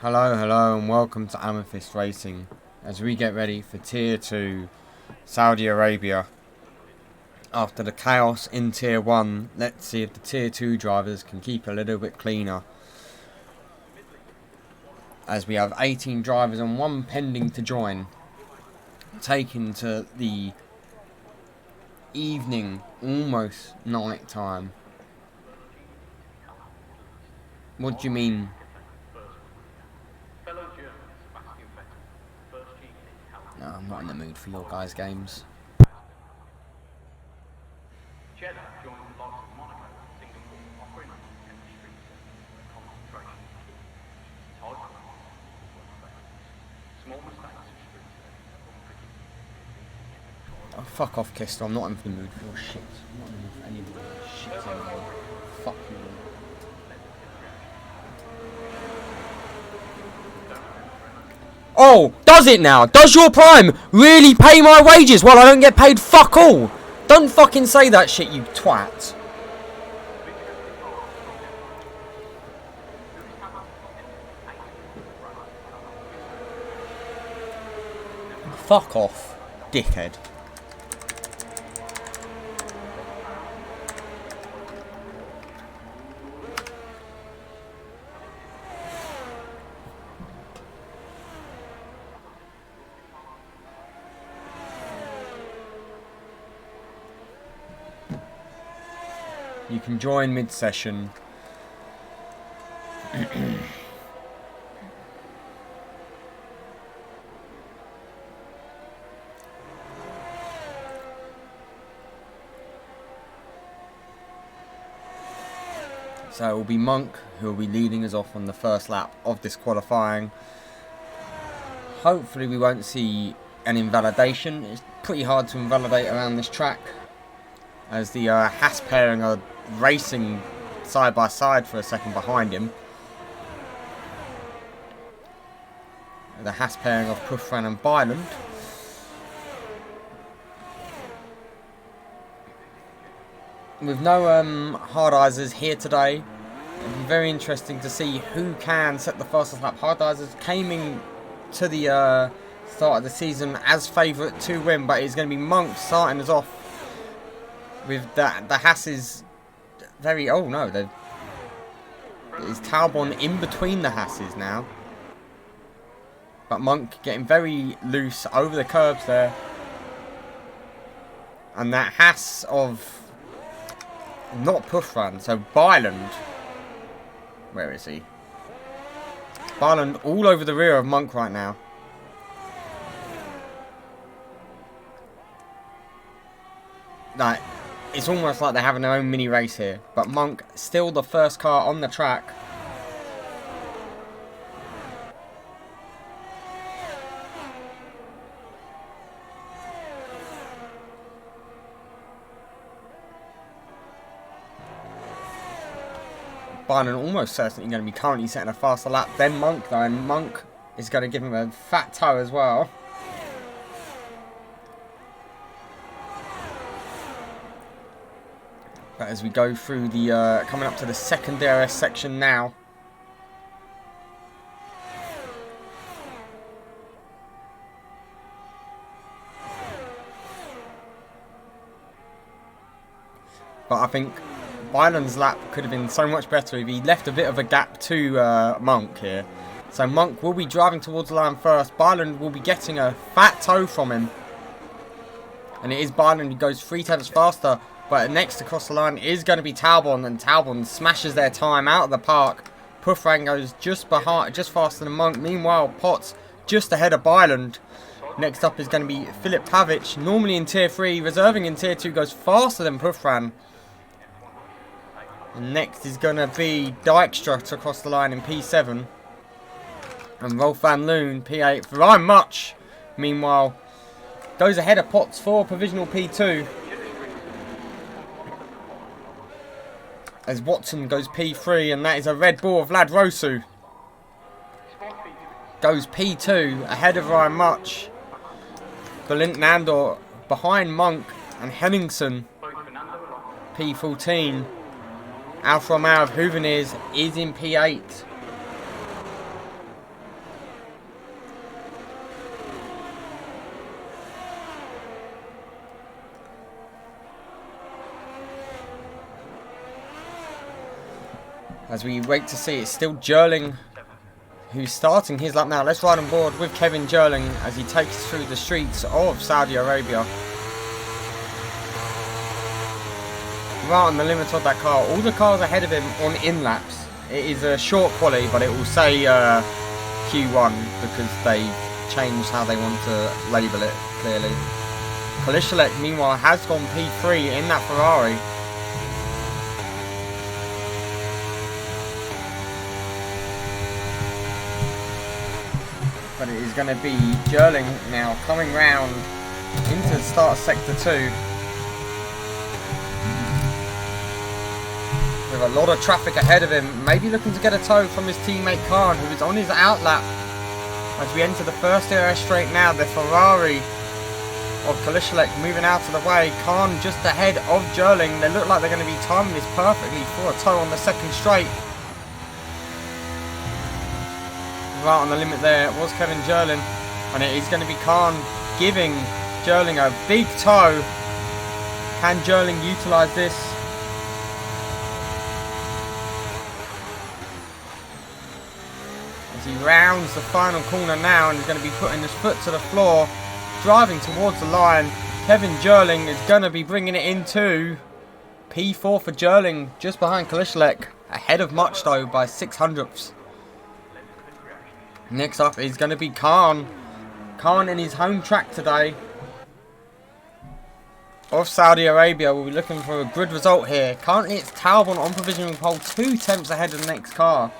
Hello and welcome to Amethyst Racing as we get ready for Tier 2 Saudi Arabia. After the chaos in Tier 1, let's see if the Tier 2 drivers can keep a little bit cleaner. As we have 18 drivers and one pending to join. Taken to the evening, almost night time. What do you mean? No, I'm not in the mood for your guys' games. Oh, fuck off, Kister. I'm not in the mood for your shit. I'm not in the mood for any of your shit anymore. Fuck you. Oh, does it now? Does your Prime really pay my wages while I don't get paid fuck all? Don't fucking say that shit, you twat. Fuck off, dickhead. You can join mid-session. So it will be Monk who will be leading us off on the first lap of this qualifying. Hopefully we won't see an invalidation. It's pretty hard to invalidate around this track, as the Haas pairing are racing side by side for a second behind him. The Haas pairing of Prix and Byland. With no hard eyesers here today, it'll be very interesting to see who can set the fastest lap. Hard eyesers came in to the start of the season as favourite to win, but it's going to be Monk starting us off with the Haas's very... Oh no, it's Talbot in between the Haas's now. But Monk getting very loose over the curbs there. And that Haas of... Not Puffran, so Byland. Where is he? Byland all over the rear of Monk right now. Like, it's almost like they're having their own mini race here. But Monk still the first car on the track. Byron almost certainly going to be currently setting a faster lap than Monk though, and Monk is going to give him a fat toe as well. But as we go through the coming up to the second DRS section now. But I think Byland's lap could have been so much better if he left a bit of a gap to Monk here. So Monk will be driving towards the line first. Byland will be getting a fat toe from him. And it is Byland who goes 3 tenths faster. But next across the line is going to be Talbot, and Talbot smashes their time out of the park. Puffran goes just faster than Monk. Meanwhile, Potts just ahead of Byland. Next up is going to be Filip Pavic, normally in Tier 3, reserving in Tier 2, goes faster than Puffran. And next is going to be Dijkstra across the line in P7. And Rolf van Loon, P8. Ryan Much, meanwhile, goes ahead of Potts for provisional P2. As Watson goes P3, and that is a Red Bull of Vlad Rosu. Goes P2 ahead of Ryan Much. Balint Nandor behind Monk and Henningsen. P14. Alfa Romeo of Huveniers is in P8. As we wait to see, it's still Jerling who's starting his lap now. Let's ride on board with Kevin Jerling as he takes through the streets of Saudi Arabia. Right on the limit of that car. All the cars ahead of him on in-laps. It is a short quali, but it will say Q1 because they've changed how they want to label it, clearly. Kolishalek, meanwhile, has gone P3 in that Ferrari. But it is going to be Jerling now coming round into the start of Sector 2. With a lot of traffic ahead of him. Maybe looking to get a tow from his teammate Khan, who is on his outlap. As we enter the first DRS straight now, the Ferrari of Kolishalek moving out of the way. Khan just ahead of Jerling. They look like they're going to be timing this perfectly for a tow on the second straight. Right on the limit there was Kevin Jerling, and it is going to be Khan giving Jerling a big tow. Can Jerling utilise this? As he rounds the final corner now and is going to be putting his foot to the floor, driving towards the line. Kevin Jerling is going to be bringing it into P4 for Jerling, just behind Kolishalek, ahead of Much though by 600ths. Next up is going to be Khan. Khan in his home track today of Saudi Arabia will be looking for a good result here. Currently it's Talbot on provisional pole, 2 tenths ahead of the next car.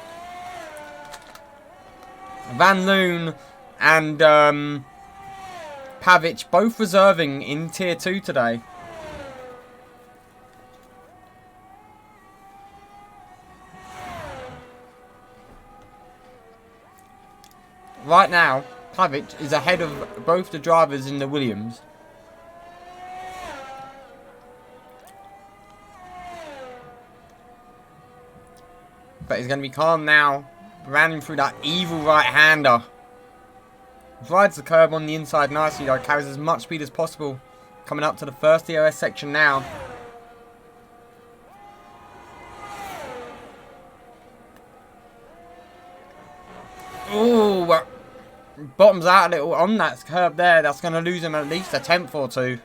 Van Loon and Pavic both reserving in Tier 2 today. Right now, Pavic is ahead of both the drivers in the Williams. But he's going to be calm now, running through that evil right-hander. Rides the curb on the inside nicely though, carries as much speed as possible. Coming up to the first DRS section now. Ooh, bottoms out a little on that curb there. That's going to lose him at least a tenth or two.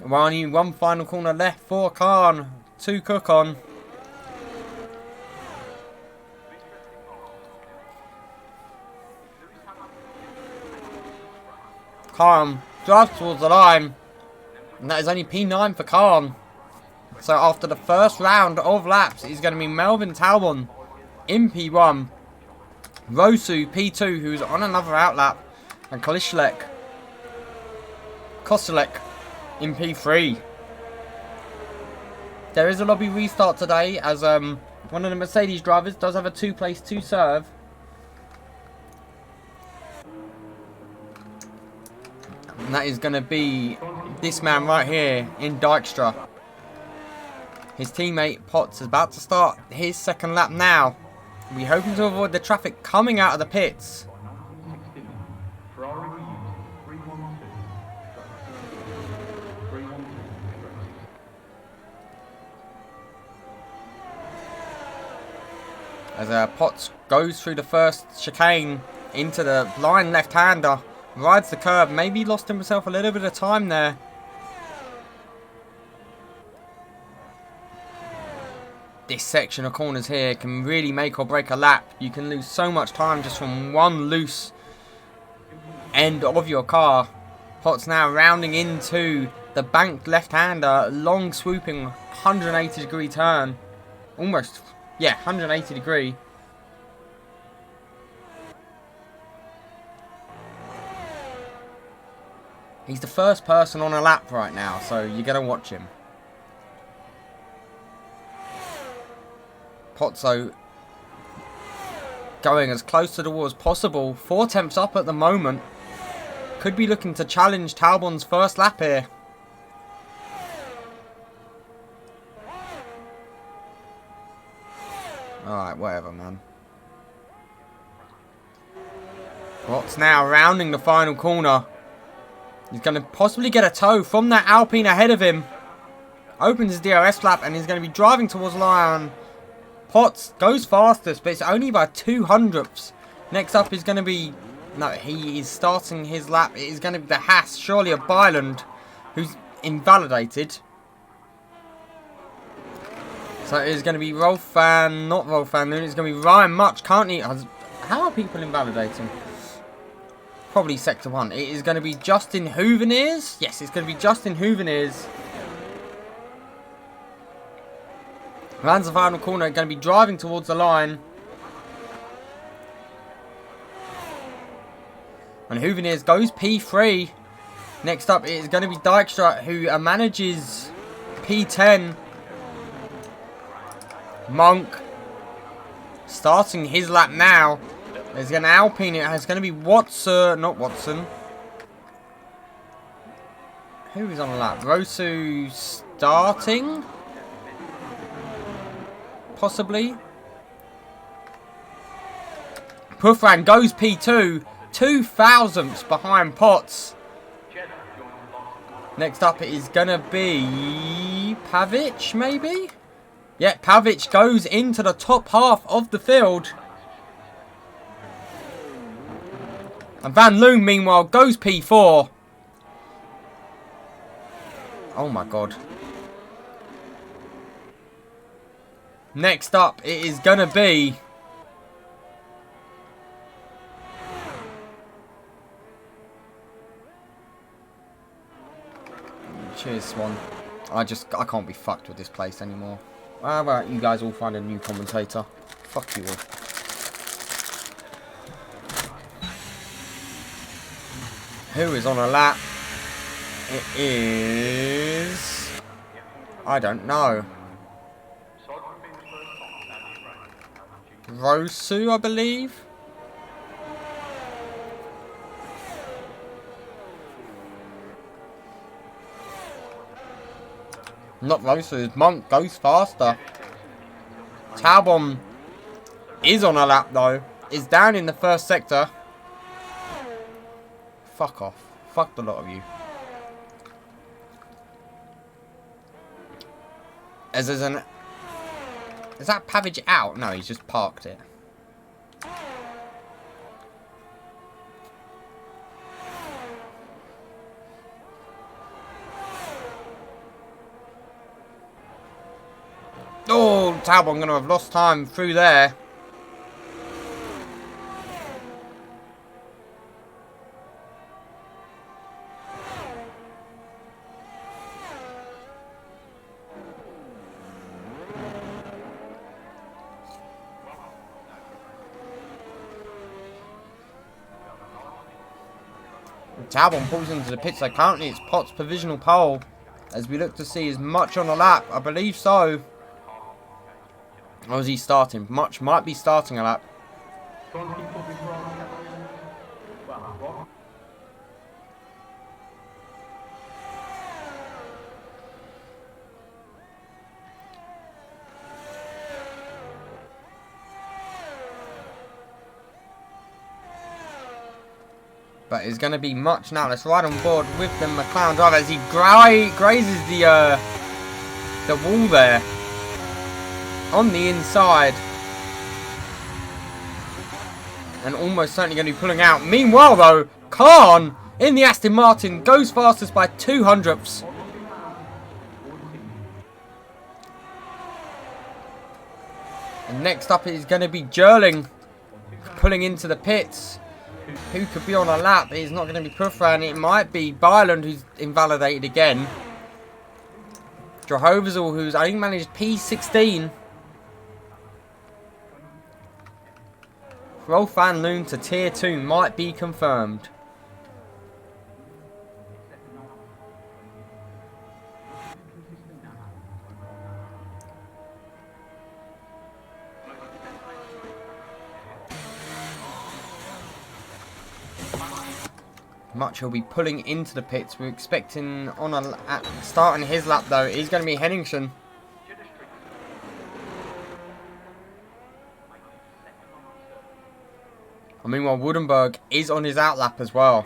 Only one final corner left for Khan to cook on. Khan drives towards the line. And that is only P9 for Khan. So after the first round of laps, it's going to be Melvin Talbot in P1. Rosu P2, who's on another outlap. And Kolishalek in P3. There is a lobby restart today as one of the Mercedes drivers does have a 2-place 2 serve. And that is going to be this man right here in Dijkstra. His teammate Potts is about to start his second lap now. We're hoping to avoid the traffic coming out of the pits. As Potts goes through the first chicane into the blind left-hander, rides the curb, maybe lost himself a little bit of time there. This section of corners here can really make or break a lap. You can lose so much time just from one loose end of your car. Potts now rounding into the banked left-hander, long swooping 180 degree turn. Almost, yeah, 180 degree. He's the first person on a lap right now, so you're going to watch him. Potso going as close to the wall as possible. 4 tenths up at the moment. Could be looking to challenge Talbot's first lap here. Alright, whatever, man. Potts now rounding the final corner. He's going to possibly get a tow from that Alpine ahead of him. Opens his DRS flap and is going to be driving towards the line. Potts goes fastest, but it's only by 200ths. Next up is going to be... No, he is starting his lap. It is going to be the Haas, surely a Byland, who's invalidated. So it is going to be Rolfan, not Rolfan. It's going to be Ryan Much. Can't he? How are people invalidating? Probably Sector 1. It is going to be Justin Hooveneers. Yes, it's going to be Justin Hooveneers. Lands the final corner. Going to be driving towards the line. And Hooveneers goes P3. Next up, it is going to be Dijkstra, who manages P10. Monk starting his lap now. There's an Alpine. It's going to be Watson, not Watson. Who is on the lap? Rosu starting? Possibly. Puffran goes P2. 2,000ths behind Potts. Next up it is going to be Pavic, maybe? Yeah, Pavic goes into the top half of the field. And Van Loon, meanwhile, goes P4. Oh my god. Next up, it is going to be... Cheers, Swan. I can't be fucked with this place anymore. How about you guys all find a new commentator? Fuck you all. Who is on a lap? It is... I don't know. Rosu, I believe. Not Rosu, Monk goes faster. Talbot is on a lap though. Is down in the first sector. Fuck off. Fuck the lot of you. As there's an... Is that Pavic out? No, he's just parked it. Oh, Talbot, I'm going to have lost time through there. Talbot pulls into the pits. So currently it's Potts' provisional pole. As we look to see is Much on a lap. I believe so. Or is he starting? Much might be starting a lap. But it's going to be Much now. Let's ride on board with the McLaren driver as he grazes the wall there. On the inside. And almost certainly going to be pulling out. Meanwhile though, Khan in the Aston Martin goes fastest by 200ths. And next up is going to be Jerling pulling into the pits. Who could be on a lap? It's not going to be Puffran. It might be Byland who's invalidated again. Jehovah's who's only managed P16. Rolf Van Loon to tier 2 might be confirmed. Much will be pulling into the pits. We're expecting on starting his lap though. He's going to be Henningsen. And meanwhile, Woodenberg is on his outlap as well.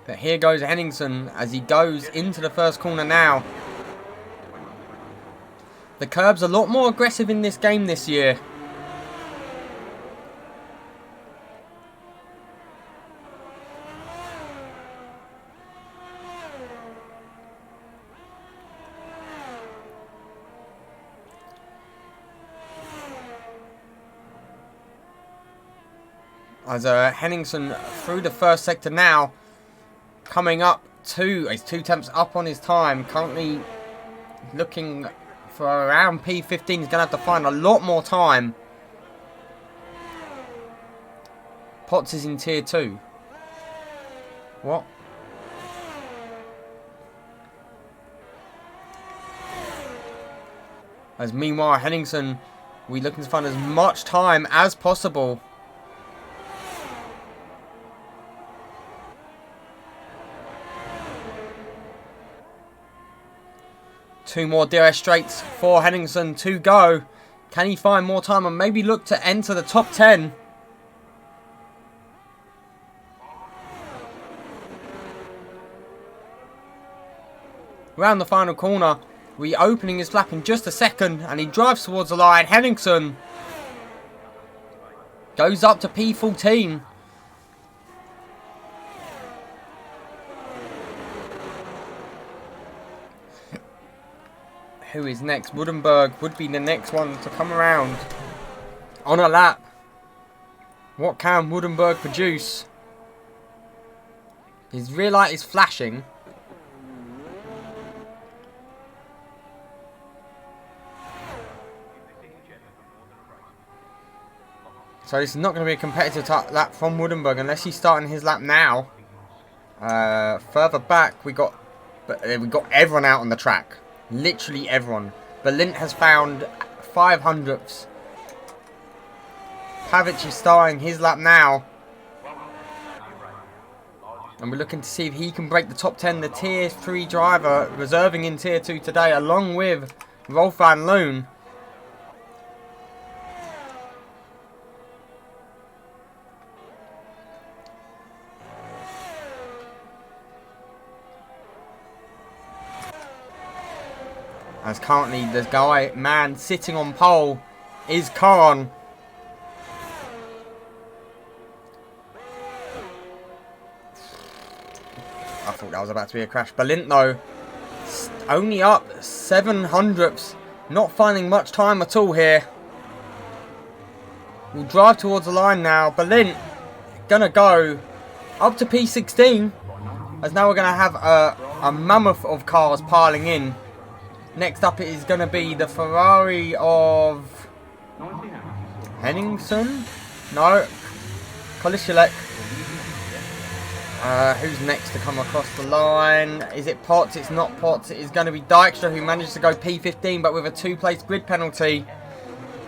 But here goes Henningsen as he goes into the first corner now. The curb's a lot more aggressive in this game this year. As Henningsen through the first sector now, coming up to, he's 2 tenths up on his time, currently looking for around P15. He's going to have to find a lot more time. Potts is in tier 2. What? As meanwhile, Henningsen, we're looking to find as much time as possible. Two more DRS straights for Henningsen to go. Can he find more time and maybe look to enter the top 10? Round the final corner, reopening his lap in just a second, and he drives towards the line. Henningsen goes up to P14. Who is next? Woodenberg would be the next one to come around on a lap. What can Woodenberg produce? His rear light is flashing. So this is not going to be a competitive lap from Woodenberg unless he's starting his lap now. Further back, we got everyone out on the track. Literally everyone. Balint has found 500ths. Pavic is starting his lap now. And we're looking to see if he can break the top 10. The tier 3 driver reserving in tier 2 today, along with Rolf van Loon. As currently the man sitting on pole is Caron. I thought that was about to be a crash. Balint though, only up 700ths. Not finding much time at all here. We'll drive towards the line now. Balint gonna go up to P16. As now we're gonna have a mammoth of cars piling in. Next up it is going to be the Ferrari of Henningsen? No. Kolishilek. Who's next to come across the line? Is it Potts? It's not Potts. It is going to be Dykstra, who managed to go P15 but with a 2-place grid penalty.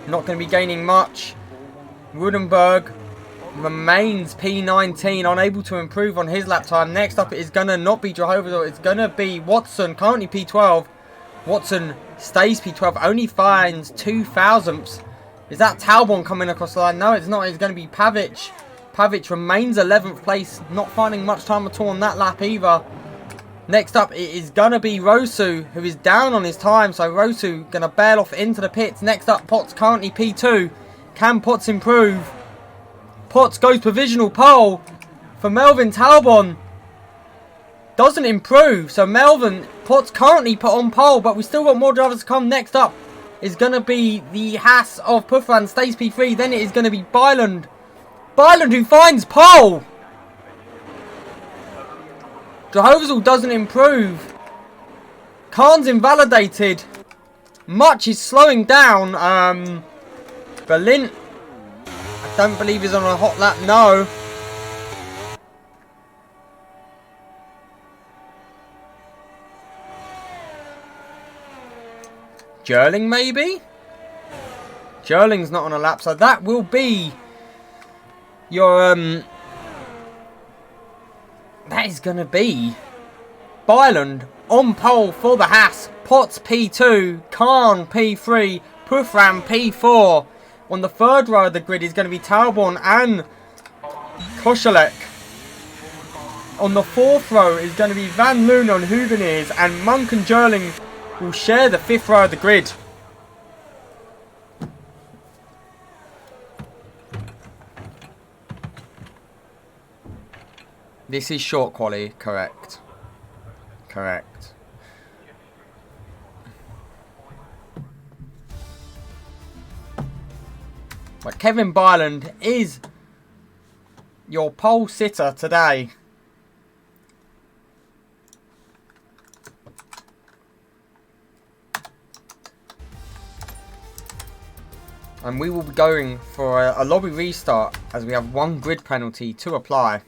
Not going to be gaining much. Woodenberg remains P19, unable to improve on his lap time. Next up it is going to not be Jehovah, it's going to be Watson, currently P12. Watson stays P12, only finds 2,000ths. Is that Talbot coming across the line? No, it's not. It's going to be Pavic. Pavic remains 11th place, not finding much time at all on that lap either. Next up, it is going to be Rosu, who is down on his time. So Rosu going to bail off into the pits. Next up, Potts currently P2. Can Potts improve? Potts goes provisional pole for Melvin Talbot. Doesn't improve. So Melvin, Potts currently put on pole, but we still got more drivers to come. Next up is going to be the Haas of Puffran, stays P3. Then it is going to be Byland. Byland who finds pole. Jehovah's doesn't improve. Khan's invalidated. Much is slowing down. Balint, I don't believe he's on a hot lap. No. Jerling maybe? Jerling's not on a lap, so that will be your that is going to be Byland on pole for the Haas. Potts P2, Khan P3, Puffram P4. On the third row of the grid is going to be Talbot and Koszalek. on the 4th row is going to be Van Loon on Hubeniers, and Monk and Jerling will share the 5th row of the grid. This is short quali, correct. Correct. But Kevin Byland is your pole sitter today. And we will be going for a lobby restart as we have one grid penalty to apply.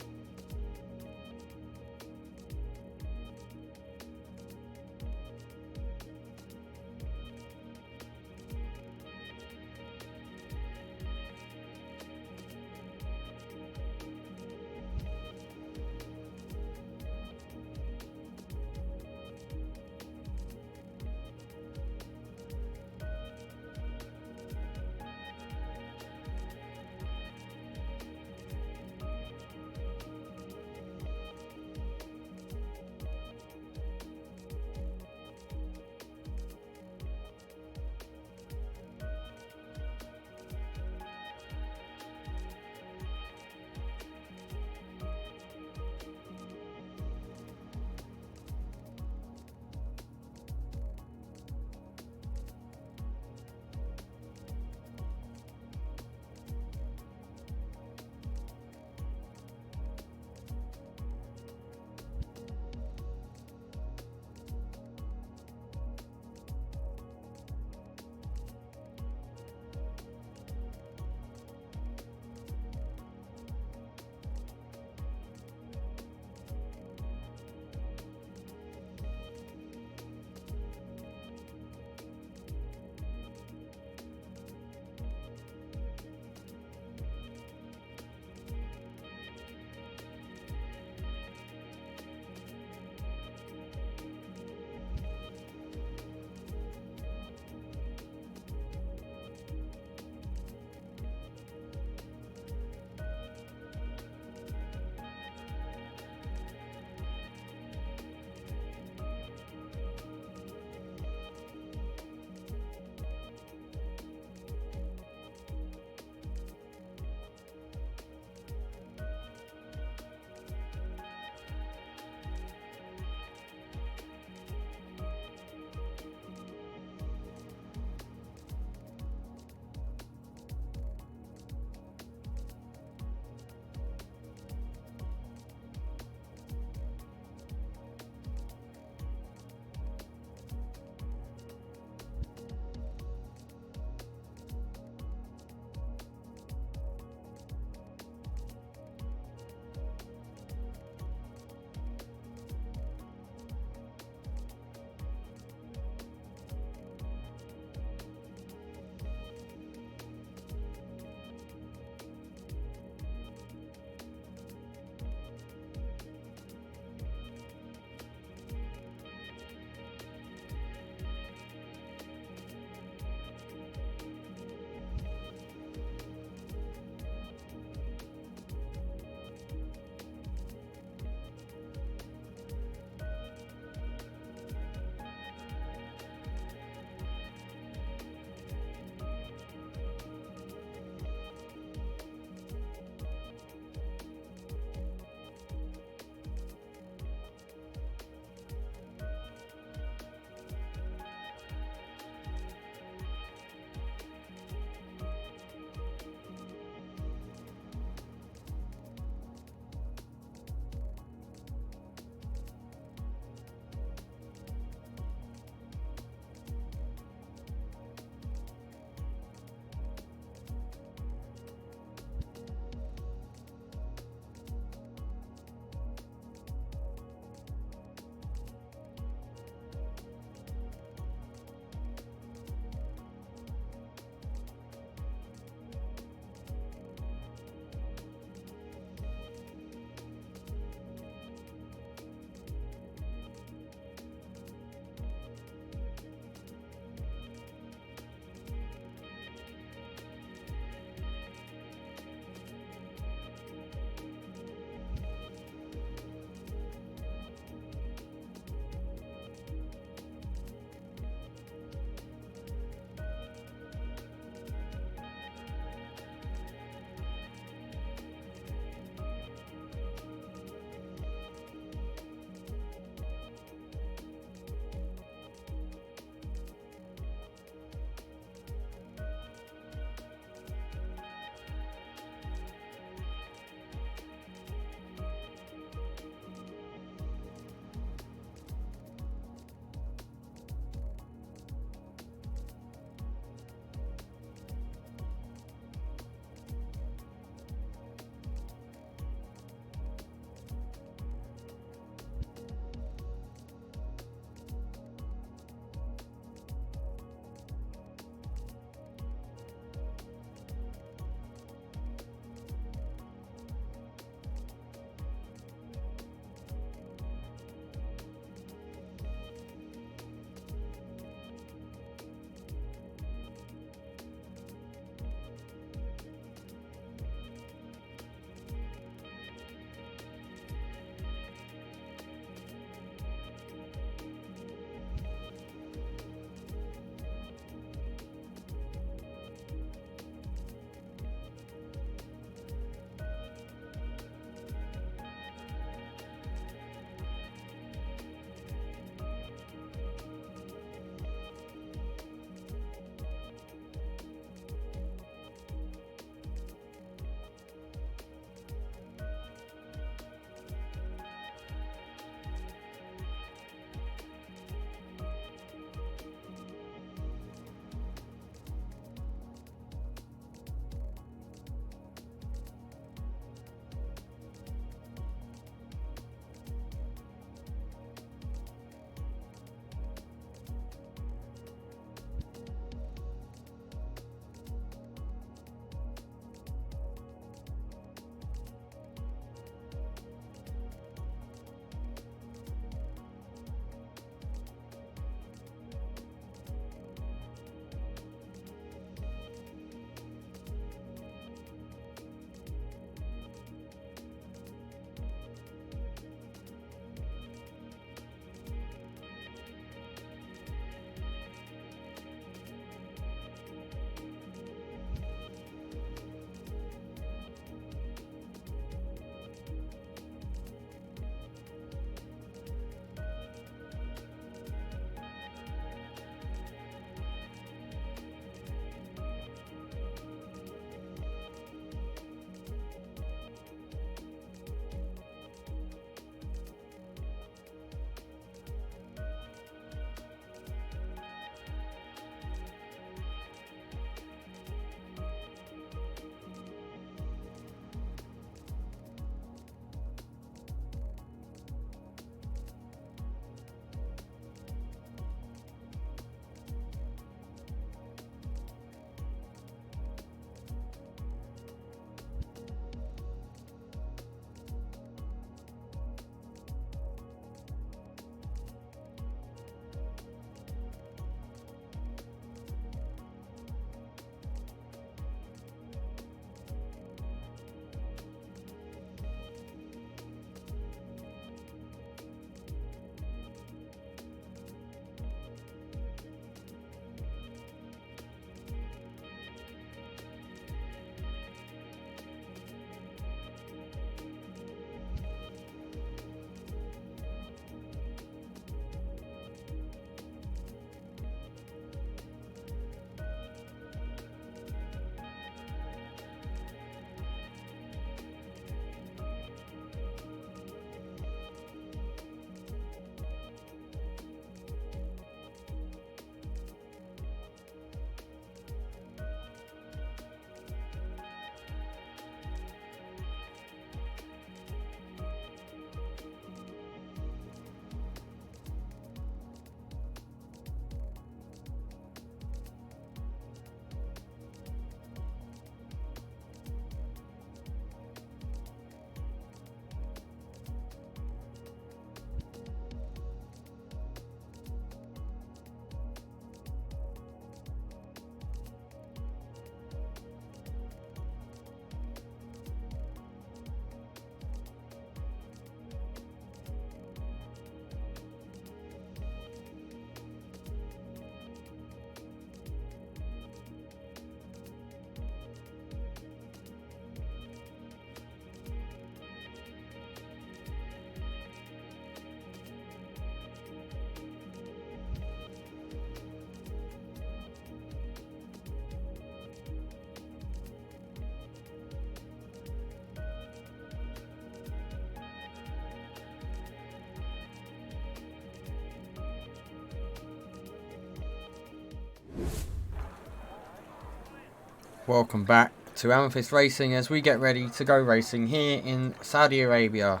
Welcome back to Amethyst Racing as we get ready to go racing here in Saudi Arabia.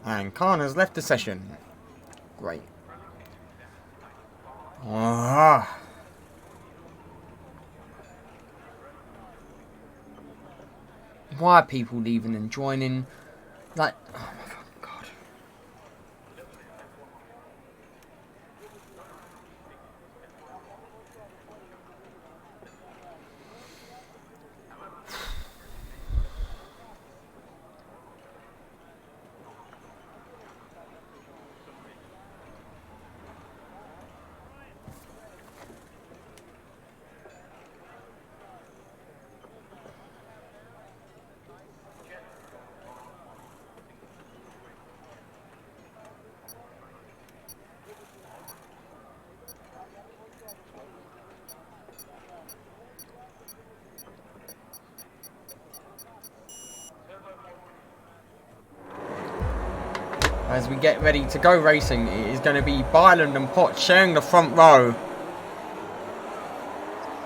And Khan has left the session. Great. Ah. Why are people leaving and joining? Like, oh my God. As we get ready to go racing, it is going to be Byland and Potts sharing the front row.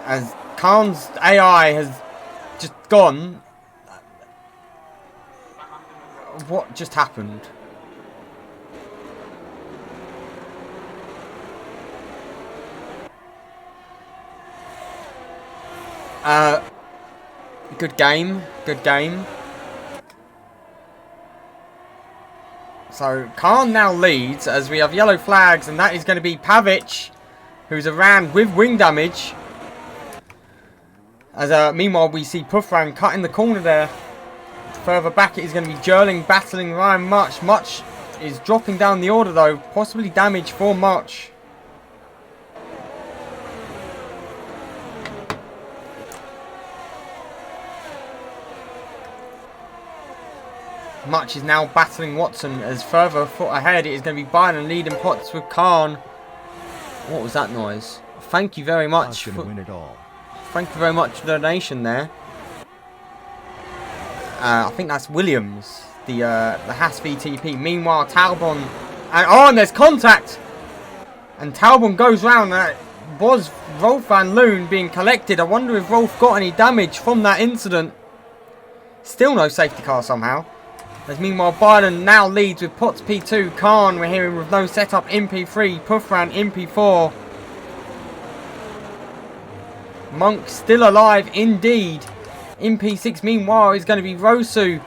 As Khan's AI has just gone. What just happened? Good game. Good game. So Khan now leads as we have yellow flags, and that is going to be Pavic, who's around with wing damage. As meanwhile we see Puffran cut in the corner there. Further back it is going to be Jerling battling Ryan Much. Much is dropping down the order though, possibly damage for Much. Much is now battling Watson as further foot ahead. It is going to be Byron leading Potts with Khan. What was that noise? Thank you very much. Thank you very much for the donation there. I think that's Williams, the Haas VTP. Meanwhile, Talbon and there's contact, and Talbon goes round. That was Rolf van Loon being collected. I wonder if Rolf got any damage from that incident. Still no safety car somehow. As meanwhile, Biden now leads with Potts P2. Khan, we're hearing with no setup in P3. Puffran in P4. Monk still alive indeed. In P6, meanwhile, is going to be Rosu,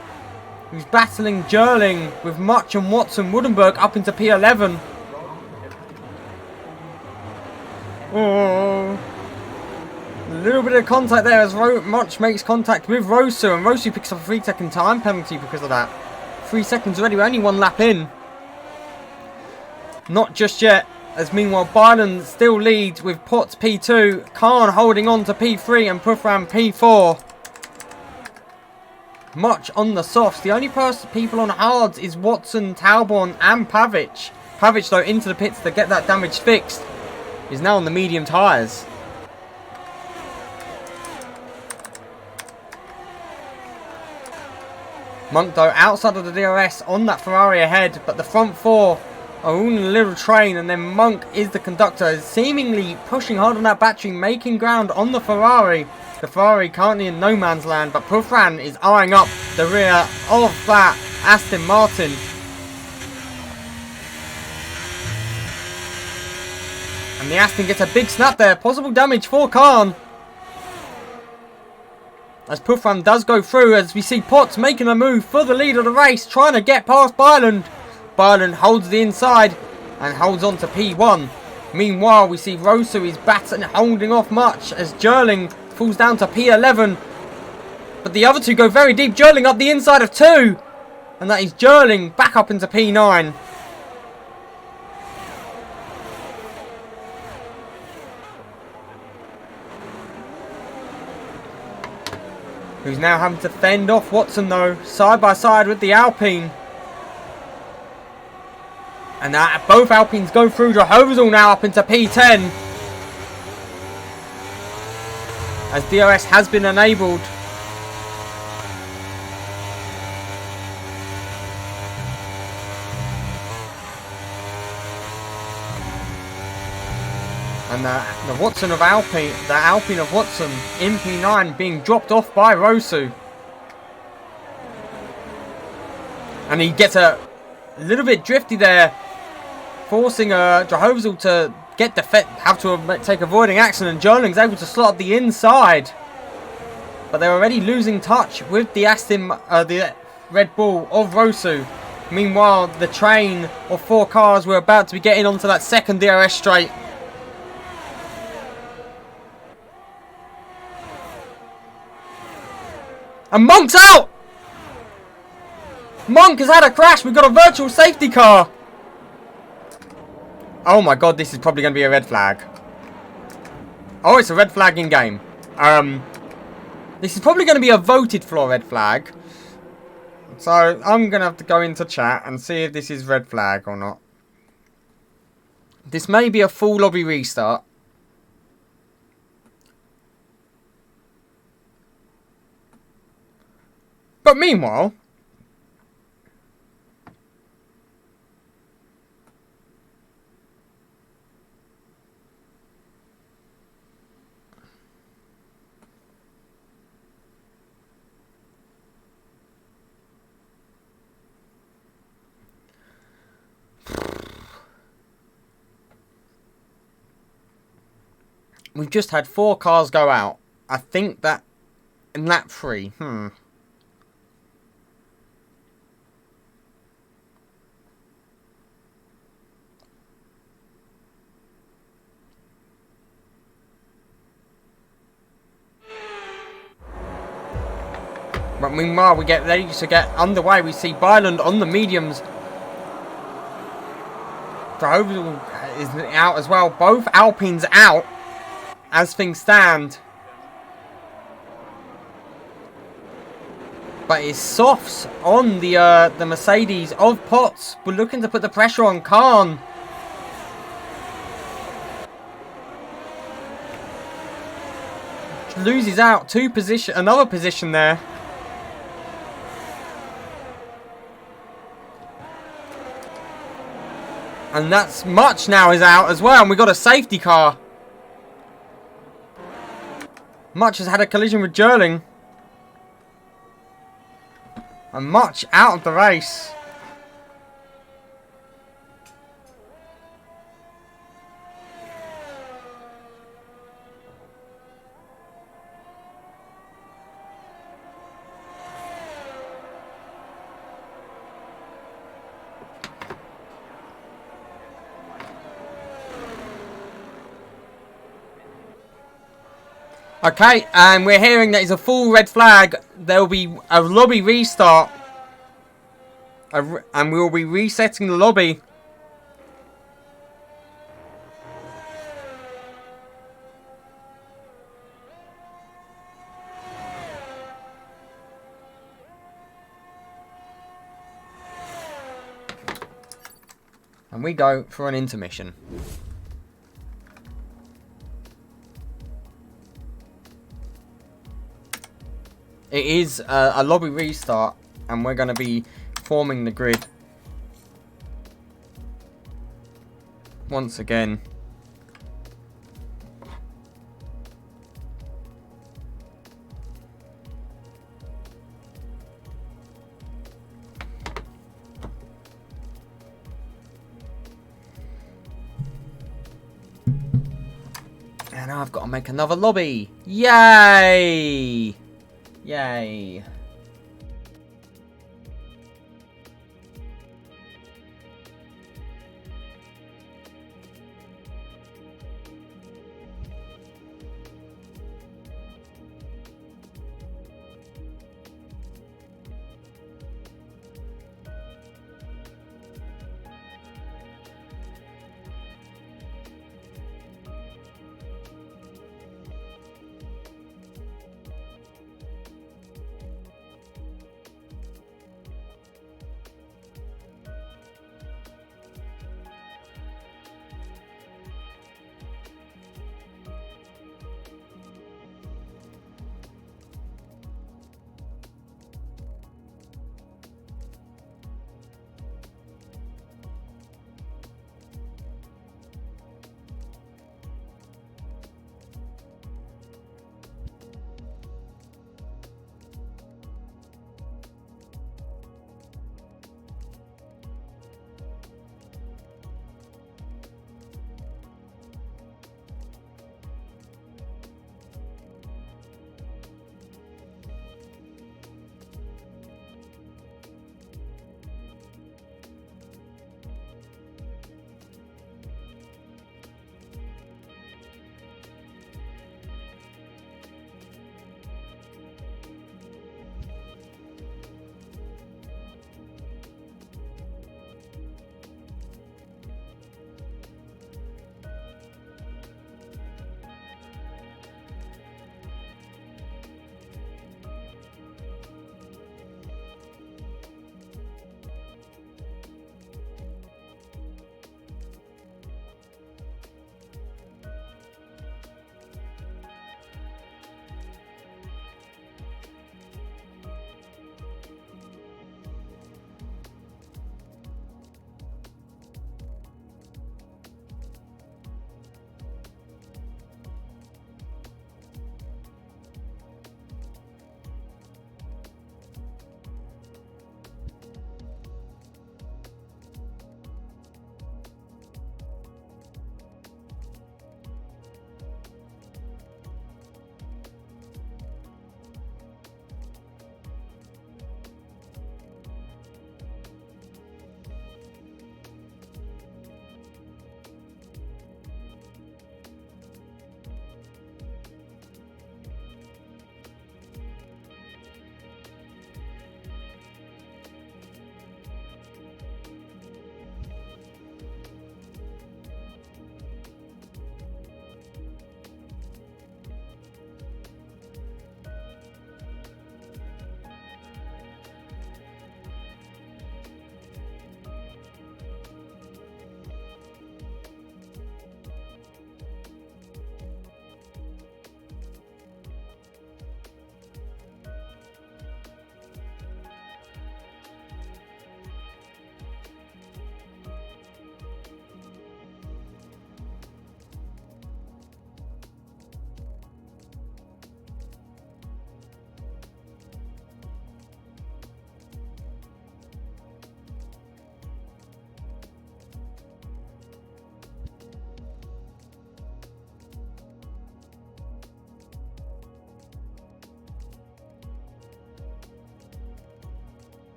who's battling Jerling with Much and Watson. Woodenberg up into P11. Oh. A little bit of contact there as Much makes contact with Rosu, and Rosu picks up a 3-second time penalty because of that. 3 seconds already, we're only one lap in. Not just yet, as meanwhile Byron still leads with Potts P2, Khan holding on to P3 and Puffran P4. Much on the softs. The only people on hards is Watson, Talbon and Pavic. Pavic though into the pits to get that damage fixed. Is now on the medium tyres. Monk though outside of the DRS on that Ferrari ahead, but the front four are all in a little train, and then Monk is the conductor, seemingly pushing hard on that battery, making ground on the Ferrari. The Ferrari currently in no man's land, but Puffran is eyeing up the rear of that Aston Martin. And the Aston gets a big snap there, possible damage for Khan. As Puffran does go through, as we see Potts making a move for the lead of the race, trying to get past Byland. Byland holds the inside and holds on to P1. Meanwhile, we see Rosu is battling, holding off Much as Jerling falls down to P11. But the other two go very deep. Jerling up the inside of 2. And that is Jerling back up into P9. Who's now having to fend off Watson though, side by side with the Alpine. And both Alpines go through. Jehovah's all now up into P10. As DRS has been enabled. And the Watson of Alpine, the Alpine of Watson in P9 being dropped off by Rosu. And he gets a little bit drifty there, forcing Jehovah's to get have to take avoiding action, and Jourling's able to slot up the inside. But they're already losing touch with the the Red Bull of Rosu. Meanwhile, the train of 4 cars were about to be getting onto that second DRS straight. And Monk's out! Monk has had a crash. We've got a virtual safety car. Oh my god, this is probably going to be a red flag. Oh, it's a red flag in game. This is probably going to be a voted for red flag. So I'm going to have to go into chat and see if this is red flag or not. This may be a full lobby restart. But meanwhile, we've just had 4 cars go out. I think that in lap 3. But meanwhile, we get ready to get underway. We see Byland on the mediums. Jehovah's is out as well. Both Alpines out as things stand. But it's softs on the Mercedes of Potts. We're looking to put the pressure on Khan. Loses out another position there. And that's Much now is out as well. And we've got a safety car. Much has had a collision with Jourling. And Much out of the race. Okay, and we're hearing that it's a full red flag. There will be a lobby restart. And we will be resetting the lobby. And we go for an intermission. It is a lobby restart, and we're going to be forming the grid once again. And I've got to make another lobby. Yay! Yay.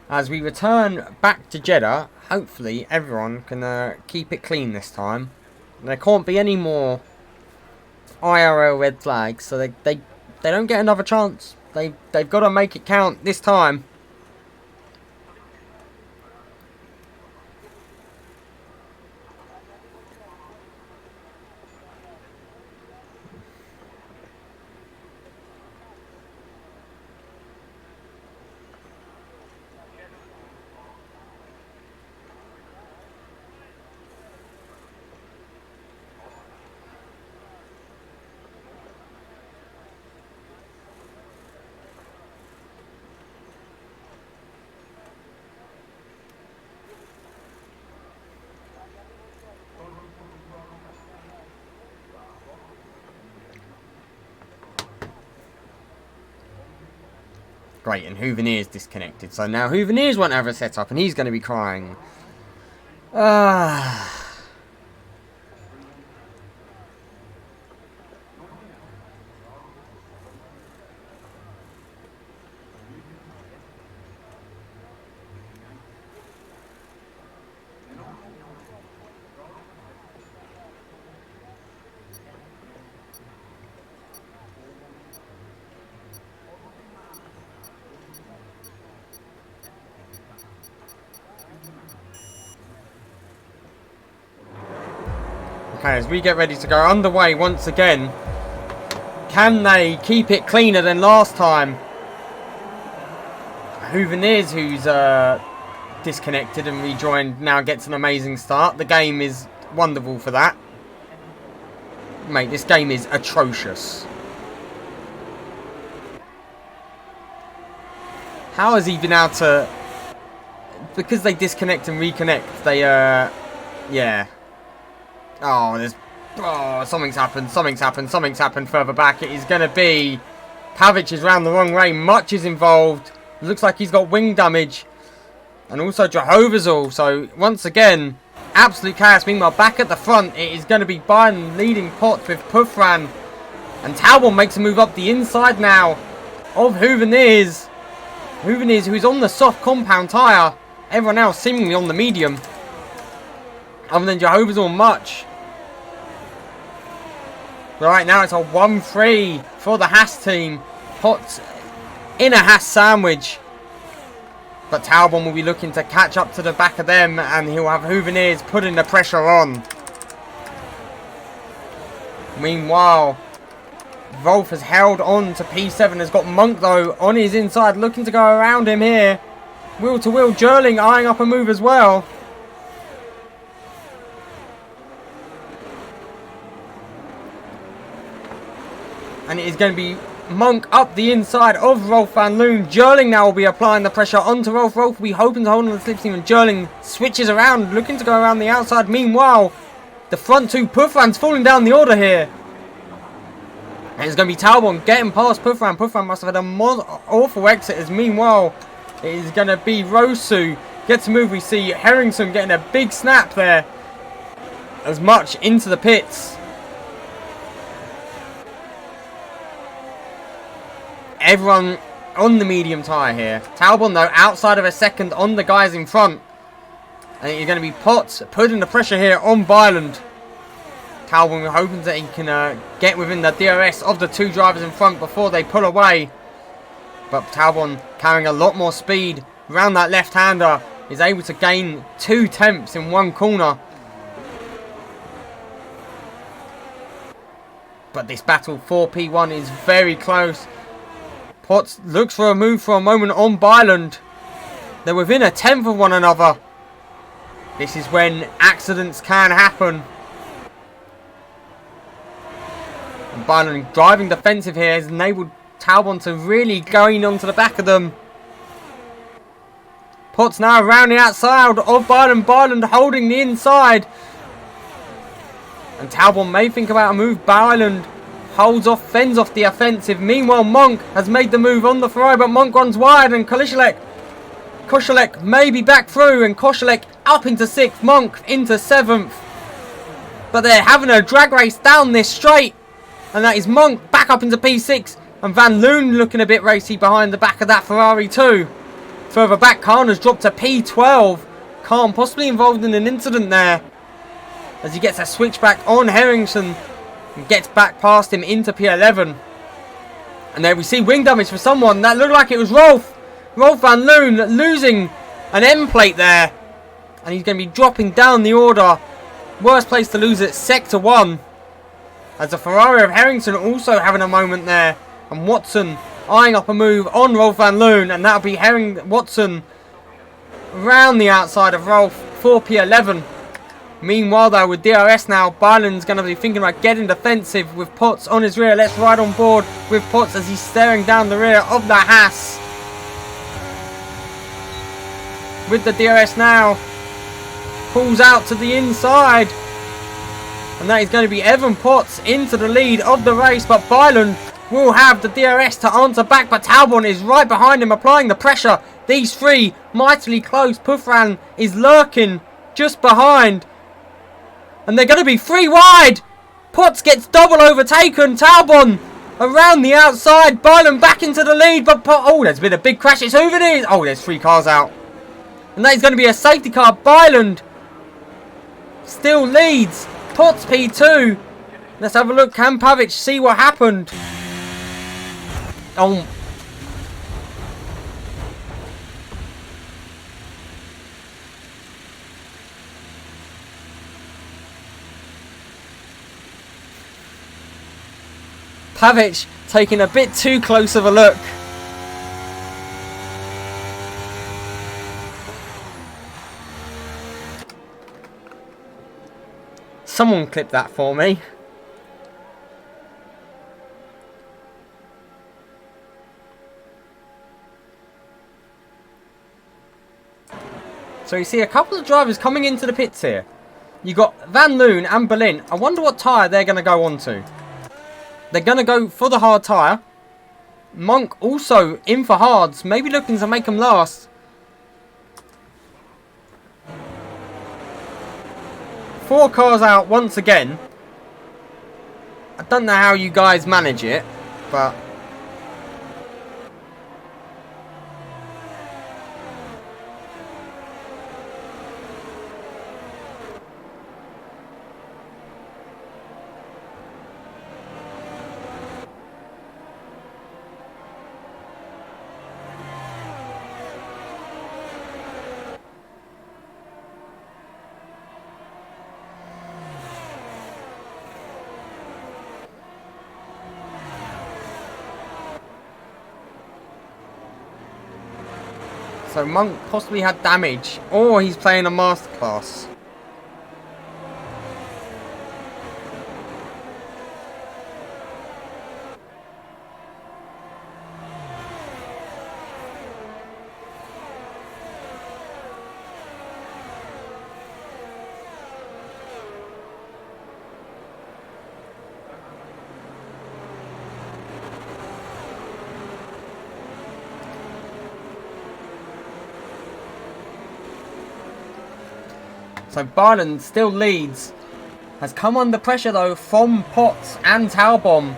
As we return back to Jeddah, hopefully everyone can keep it clean this time. There can't be any more IRL red flags, so they don't get another chance. They've got to make it count this time. Great, and Houvenier's disconnected. So now Houvenier's won't have a setup, and he's going to be crying. Okay, as we get ready to go underway once again, can they keep it cleaner than last time? Houvenier's, who's disconnected and rejoined, now gets an amazing start. The game is wonderful for that. Mate, this game is atrocious. How has he been able to... Because they disconnect and reconnect, they, yeah. Oh, something's happened further back. It is going to be... Pavic is round the wrong way. Much is involved. Looks like he's got wing damage. And also Jehovah's All. So, once again, absolute chaos. Meanwhile, back at the front, it is going to be Biden leading pot with Puffran. And Talbot makes a move up the inside now of Houvenier's. Houvenier's, who's on the soft compound tyre. Everyone else seemingly on the medium. Other than Jehovah's All Much. Right, now it's a 1-3 for the Haas team. Potts in a Haas sandwich. But Talbot will be looking to catch up to the back of them, and he'll have Houvenier's putting the pressure on. Meanwhile, Rolf has held on to P7, has got Monk though on his inside, looking to go around him here. Wheel to wheel, Jerling eyeing up a move as well. And it is going to be Monk up the inside of Rolf van Loon. Jerling now will be applying the pressure onto Rolf. Rolf will be hoping to hold on to the slipstream, and Jerling switches around, looking to go around the outside. Meanwhile, the front two Puffran's falling down the order here. And it's going to be Talbot getting past Puffran. Puffran must have had an awful exit, as meanwhile it is going to be Rosu. Gets a move. We see Harrington getting a big snap there. As much into the pits. Everyone on the medium tyre here. Talbot, though, outside of a second on the guys in front. And it's going to be Potts putting the pressure here on Byland. Talbot hoping that he can get within the DRS of the two drivers in front before they pull away. But Talbot, carrying a lot more speed around that left-hander, is able to gain 2 tenths in one corner. But this battle for P1 is very close. Potts looks for a move for a moment on Byland. They're within a tenth of one another. This is when accidents can happen. And Byland driving defensive here has enabled Talbot to really go in onto the back of them. Potts now around the outside of Byland. Byland holding the inside. And Talbot may think about a move. Byland holds off, fends off the offensive. Meanwhile, Monk has made the move on the Ferrari, but Monk runs wide, and Koszalek may be back through, and Koszalek up into 6th, Monk into 7th. But they're having a drag race down this straight, and that is Monk back up into P6, and Van Loon looking a bit racy behind the back of that Ferrari too. Further back, Khan has dropped to P12. Khan possibly involved in an incident there, as he gets a switchback on Harrington and gets back past him into P11. And there we see wing damage for someone. That looked like it was Rolf. Rolf van Loon losing an end plate there. And he's going to be dropping down the order. Worst place to lose it, Sector 1. As the Ferrari of Harrington also having a moment there. And Watson eyeing up a move on Rolf van Loon. And that'll be Watson around the outside of Rolf for P11. Meanwhile though, with DRS now, Byland's going to be thinking about getting defensive with Potts on his rear. Let's ride on board with Potts as he's staring down the rear of the Haas. With the DRS now, pulls out to the inside. And that is going to be Evan Potts into the lead of the race. But Byland will have the DRS to answer back. But Talbot is right behind him, applying the pressure. These three mightily close. Puffran is lurking just behind. And they're going to be 3 wide. Potts gets double overtaken. Talbot around the outside. Byland back into the lead. But oh, there's been a big crash. It's over there. Oh, there's 3 cars out. And that is going to be a safety car. Byland still leads. Potts P2. Let's have a look. Can Pavic see what happened? Oh. Pavic taking a bit too close of a look. Someone clip that for me. So you see a couple of drivers coming into the pits here. You got Van Loon and Berlin. I wonder what tyre they're going to go on to. They're going to go for the hard tyre. Monk also in for hards. Maybe looking to make them last. 4 cars out once again. I don't know how you guys manage it, but... So Monk possibly had damage, or he's playing a masterclass. So Byland still leads. Has come under pressure though from Potts and Talbot.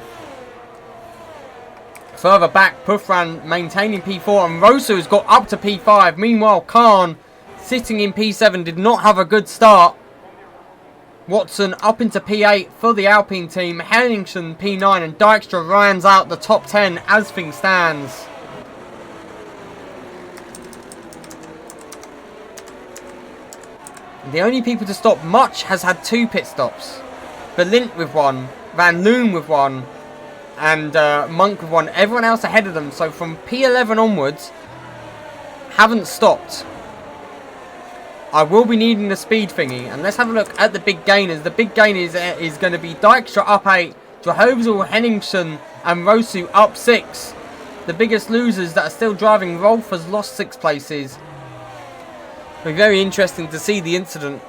Further back, Puffran maintaining P4 and Rosu has got up to P5. Meanwhile, Khan sitting in P7 did not have a good start. Watson up into P8 for the Alpine team. Henningsen P9 and Dykstra rounds out the top 10 as things stands. The only people to stop much has had 2 pit stops. Berlint with 1, Van Loon with 1, and Monk with 1. Everyone else ahead of them. So from P11 onwards, haven't stopped. I will be needing the speed thingy. And let's have a look at the big gainers. The big gain is going to be Dykstra up 8, Jehovzal, Henningsen, and Rosu up 6. The biggest losers that are still driving, Rolf has lost 6 places. It'll be very interesting to see the incident.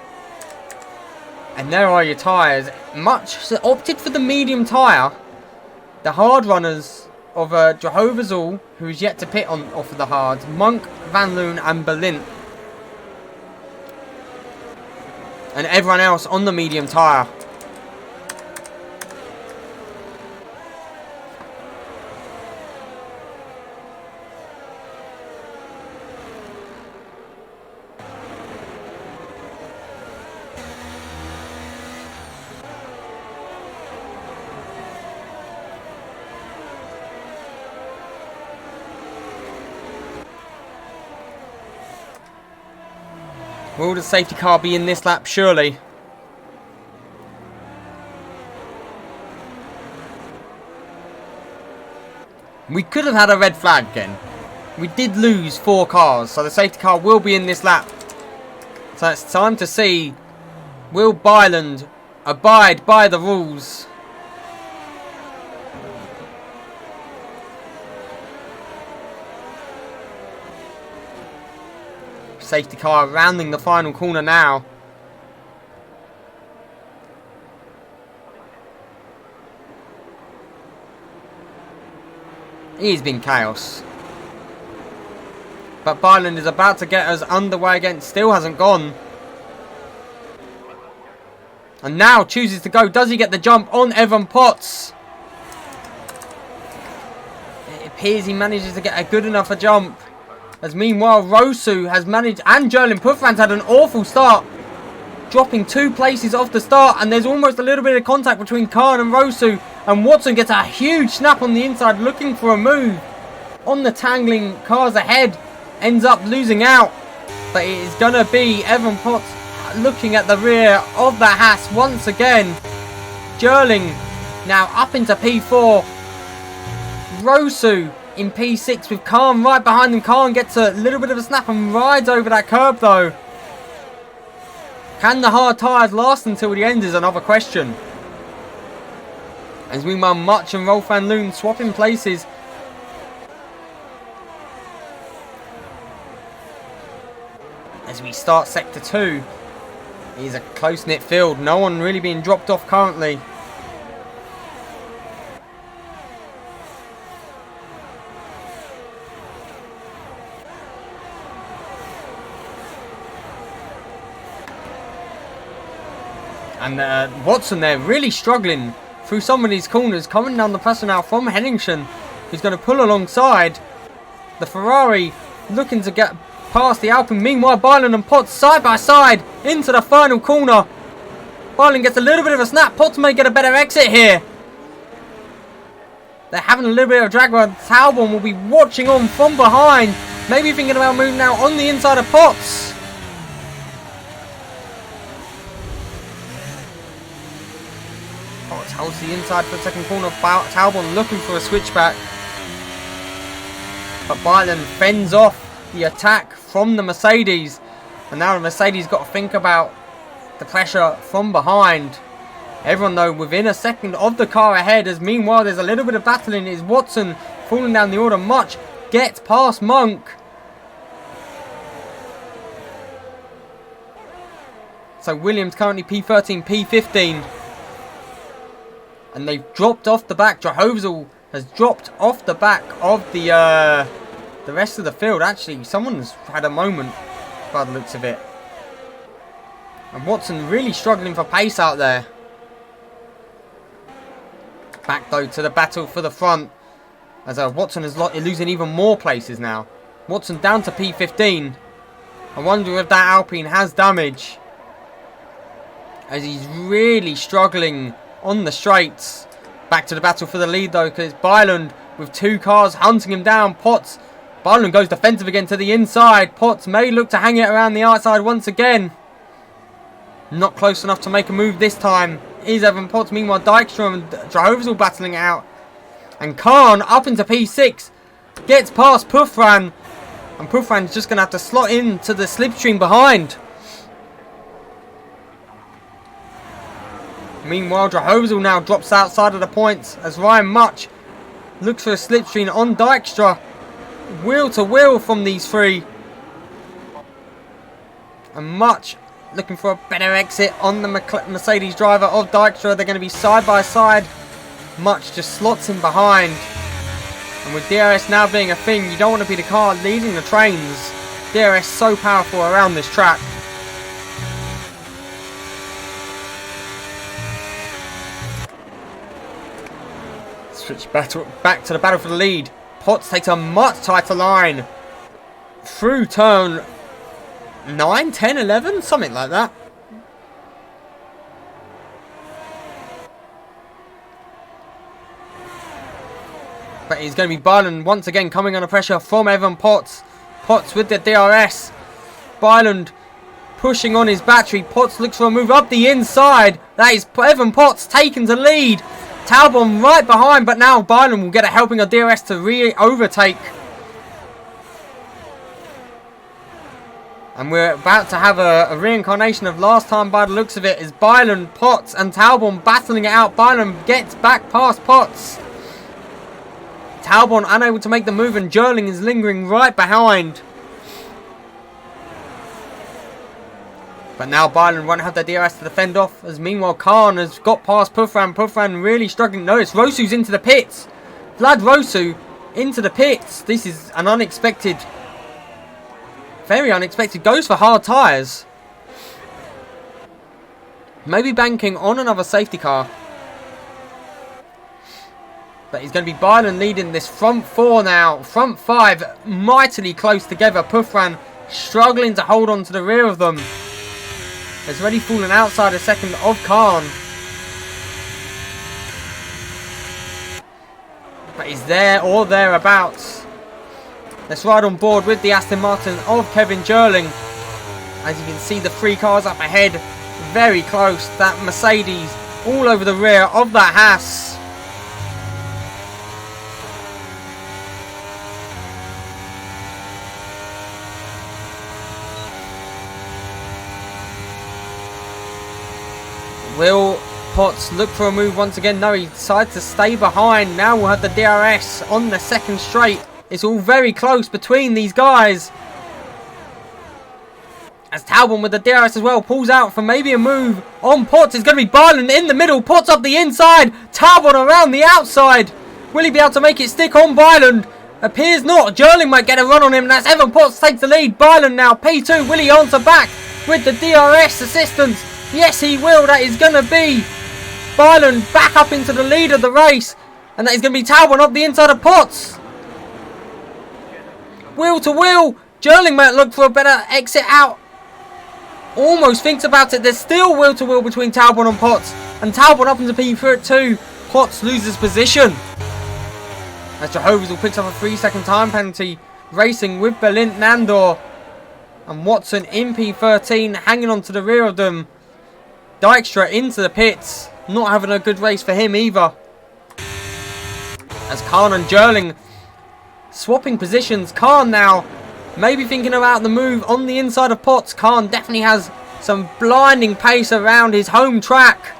And there are your tyres. Much opted for the medium tyre. The hard runners of Jehovah's All, who is yet to pit on off of the hards. Monk, Van Loon and Berlin. And everyone else on the medium tyre. Will the safety car be in this lap? Surely. We could have had a red flag again. We did lose 4 cars, so the safety car will be in this lap. So it's time to see, will Byland abide by the rules? Safety car rounding the final corner now. He's been chaos. But Byland is about to get us underway again. Still hasn't gone. And now chooses to go. Does he get the jump on Evan Potts? It appears he manages to get a good enough a jump. As meanwhile, Rosu has managed, and Jerlin Puffran's had an awful start. Dropping 2 places off the start, and there's almost a little bit of contact between Khan and Rosu. And Watson gets a huge snap on the inside, looking for a move on the tangling cars ahead. Ends up losing out. But it is going to be Evan Potts looking at the rear of the Haas once again. Jerling now up into P4. Rosu in P6 with Khan right behind him. Khan gets a little bit of a snap and rides over that curb though. Can the hard tyres last until the end is another question. As meanwhile, Much and Rolf van Loon swapping places. As we start Sector 2, it is a close-knit field. No one really being dropped off currently. And Watson there really struggling through some of these corners, coming down the pressure now from Henningsen, who's going to pull alongside the Ferrari, looking to get past the Alpine. Meanwhile, Byland and Potts side by side into the final corner. Byland gets a little bit of a snap. Potts may get a better exit here. They're having a little bit of a drag, where Talbot will be watching on from behind, maybe thinking about moving now on the inside of Potts. Potts holds the inside for the second corner. Talbot looking for a switchback, but Byland fends off the attack from the Mercedes. And now the Mercedes got to think about the pressure from behind. Everyone though within a second of the car ahead, as meanwhile there's a little bit of battling. Is Watson falling down the order. Much gets past Monk. So Williams currently P13, P15. And they've dropped off the back. Jehovzel has dropped off the back of the rest of the field. Actually, someone's had a moment by the looks of it. And Watson really struggling for pace out there. Back though to the battle for the front, as Watson is losing even more places now. Watson down to P15. I wonder if that Alpine has damage, as he's really struggling on the straights. Back to the battle for the lead though, because Byland with 2 cars hunting him down. Potts, Byland goes defensive again to the inside. Potts may look to hang it around the outside once again. Not close enough to make a move this time is Evan Potts. Meanwhile, Dykstra and Jehovah's all battling it out. And Khan up into P6. Gets past Puffran. And Puffran's just going to have to slot into the slipstream behind. Meanwhile, Jehovah's all now drops outside of the points, as Ryan Much looks for a slipstream on Dykstra. Wheel to wheel from these 3. And Much looking for a better exit on the Mercedes driver of Dykstra. They're going to be side by side. Much just slots in behind. And with DRS now being a thing, you don't want to be the car leading the trains. DRS so powerful around this track. Switch back to the battle for the lead. Potts takes a much tighter line through turn 9, 10, 11, something like that. But it's going to be Byland once again coming under pressure from Evan Potts. Potts with the DRS. Byland pushing on his battery. Potts looks for a move up the inside. That is Evan Potts taken to lead. Talbot right behind, but now Byron will get a helping of DRS to overtake. And we're about to have a reincarnation of last time by the looks of it, as Byron, Potts and Talbot battling it out. Byron gets back past Potts. Talbot unable to make the move, and Jerling is lingering right behind. But now Byron won't have the DRS to defend off, as meanwhile Khan has got past Puffran. Puffran really struggling. No, it's Rosu's into the pits. Vlad Rosu into the pits. This is an unexpected, very unexpected. Goes for hard tyres. Maybe banking on another safety car. But he's going to be Byron leading this front four now. Front five mightily close together. Puffran struggling to hold on to the rear of them. Has already fallen outside a second of Khan. But he's there or thereabouts. Let's ride on board with the Aston Martin of Kevin Jerling. As you can see, the three cars up ahead, very close. That Mercedes all over the rear of that Haas. Will Potts look for a move once again? No, he decides to stay behind. Now we'll have the DRS on the second straight. It's all very close between these guys. As Talbot with the DRS as well pulls out for maybe a move on Potts. It's going to be Byron in the middle. Potts up the inside. Talbot around the outside. Will he be able to make it stick on Byron? Appears not. Jerling might get a run on him. That's Evan Potts takes the lead. Byron now P2. Will he answer back with the DRS assistance? Yes, he will. That is going to be Byron back up into the lead of the race. And that is going to be Talbot up the inside of Potts. Wheel to wheel. Jerling might look for a better exit out. Almost thinks about it. There's still wheel to wheel between Talbot and Potts. And Talbot up into P2. Potts loses position. As Jehovah's will picks up a 3-second time penalty. Racing with Berlin Nandor. And Watson in P13 hanging on to the rear of them. Dykstra into the pits. Not having a good race for him either. As Khan and Jerling swapping positions. Khan now maybe thinking about the move on the inside of Potts. Khan definitely has some blinding pace around his home track.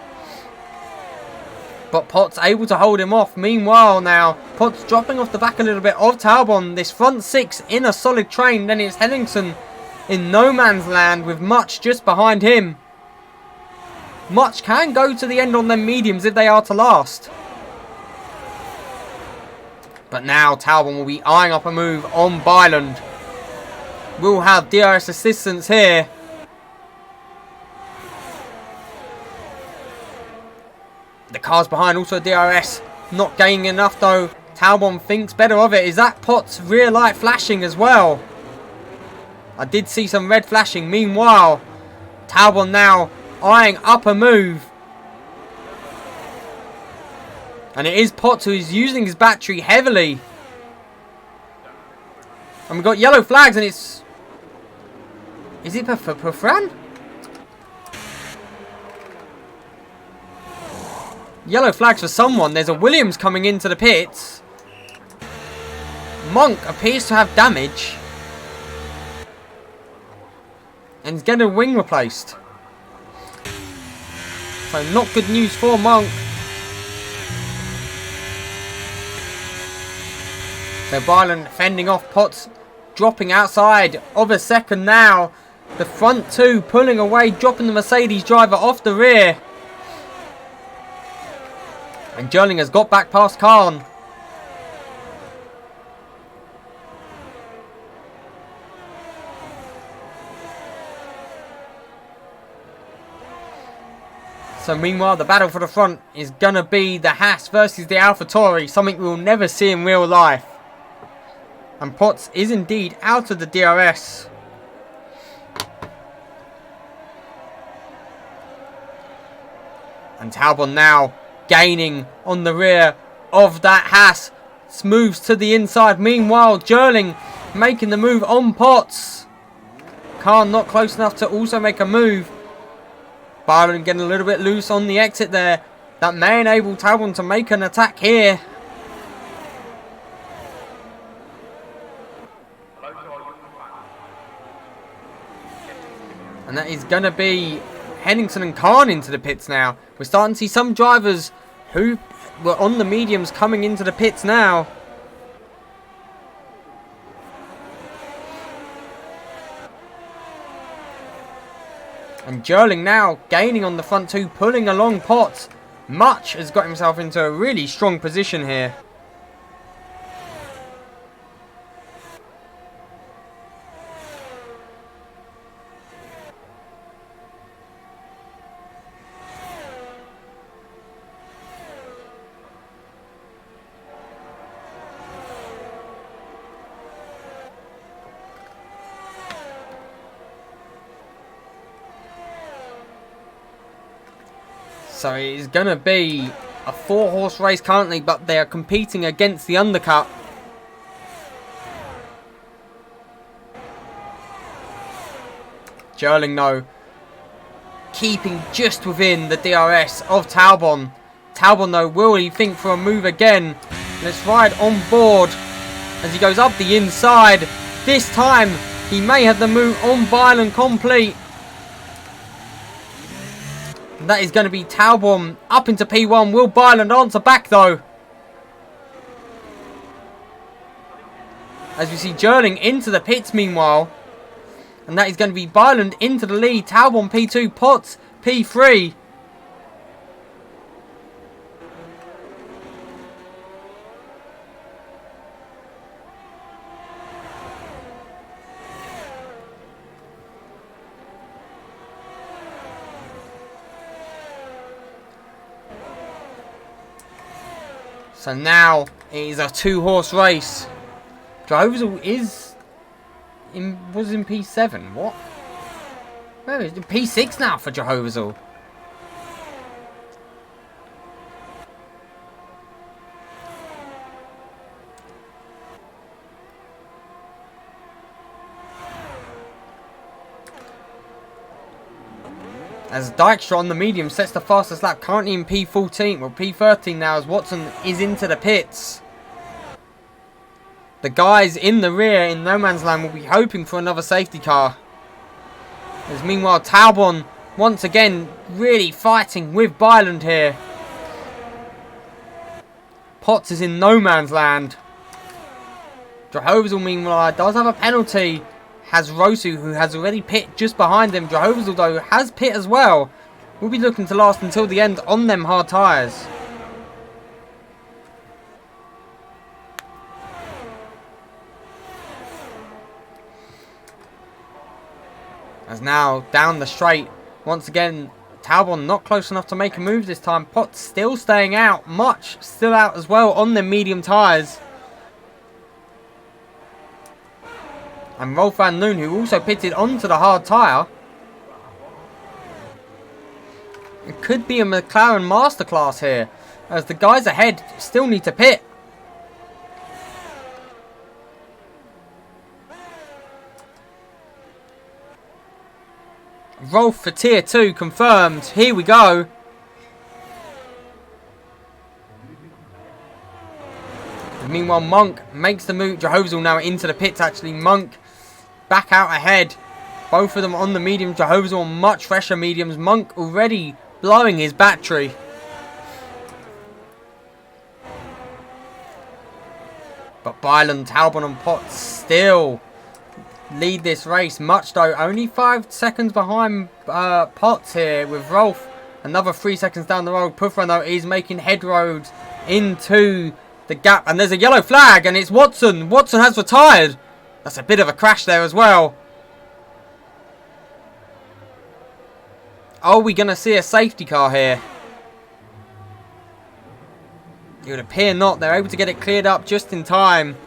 But Potts able to hold him off. Meanwhile now, Potts dropping off the back a little bit of Talbot. This front six in a solid train. Then it's Henningsen in no man's land with Much just behind him. Much can go to the end on them mediums if they are to last. But now Talbot will be eyeing up a move on Byland. We'll have DRS assistance here. The cars behind also DRS. Not gaining enough though. Talbot thinks better of it. Is that Potts' rear light flashing as well? I did see some red flashing. Meanwhile, Talbot now eyeing up a move. And it is Potts who is using his battery heavily. And we've got yellow flags and it's... Is it for Fran? Yellow flags for someone. There's a Williams coming into the pits. Monk appears to have damage. And he's getting a wing replaced. So not good news for Monk. So Byland fending off Potts. Dropping outside of a second now. The front two pulling away. Dropping the Mercedes driver off the rear. And Jerling has got back past Khan. So meanwhile, the battle for the front is going to be the Haas versus the AlphaTauri. Something we'll never see in real life. And Potts is indeed out of the DRS. And Talbot now gaining on the rear of that Haas. Moves to the inside. Meanwhile, Jerling making the move on Potts. car not close enough to also make a move. Byron getting a little bit loose on the exit there. That may enable Talbot to make an attack here. And that is going to be Henningsen and Khan into the pits now. We're starting to see some drivers who were on the mediums coming into the pits now. And Jerling now gaining on the front two, pulling along Potts. Much has got himself into a really strong position here. So it is going to be a 4-horse race currently, but they are competing against the undercut. Jerling, though, keeping just within the DRS of Talbot. Talbot, though, will he think for a move again? Let's ride on board as he goes up the inside. This time, he may have the move on Byron complete. That is going to be Talbot up into P1. Will Byland answer back though? As we see Jerling into the pits meanwhile. And that is going to be Byland into the lead. Talbot P2, Potts P3. So now it is a 2-horse race. Jehovah's was in P7. What? Where is it? P6 now for Jehovah's All. As Dykstra on the medium sets the fastest lap, currently in P14, or P13 now, as Watson is into the pits. The guys in the rear in no man's land will be hoping for another safety car. As meanwhile Talbot once again really fighting with Byland here. Potts is in no man's land. Jehovah's All meanwhile does have a penalty. Has Rosu, who has already pit just behind him. Jehovah's, although, has pit as well. Will be looking to last until the end on them hard tyres. As now, down the straight, once again, Talbot not close enough to make a move this time. Potts still staying out. Much still out as well on them medium tyres. And Rolf van Loon, who also pitted onto the hard tyre. It could be a McLaren masterclass here, as the guys ahead still need to pit. Rolf for tier 2 confirmed. Here we go. Meanwhile, Monk makes the move. Jehovah's All now into the pits actually. Monk back out ahead. Both of them on the medium. Jehovah's All much fresher mediums. Monk already blowing his battery. But Byland, Talbot and Potts still lead this race. Much though. Only 5 seconds behind Potts here with Rolf. Another 3 seconds down the road. Puffran though is making headroads into the gap. And there's a yellow flag and it's Watson. Watson has retired. That's a bit of a crash there as well. Are we going to see a safety car here? It would appear not. They're able to get it cleared up just in time.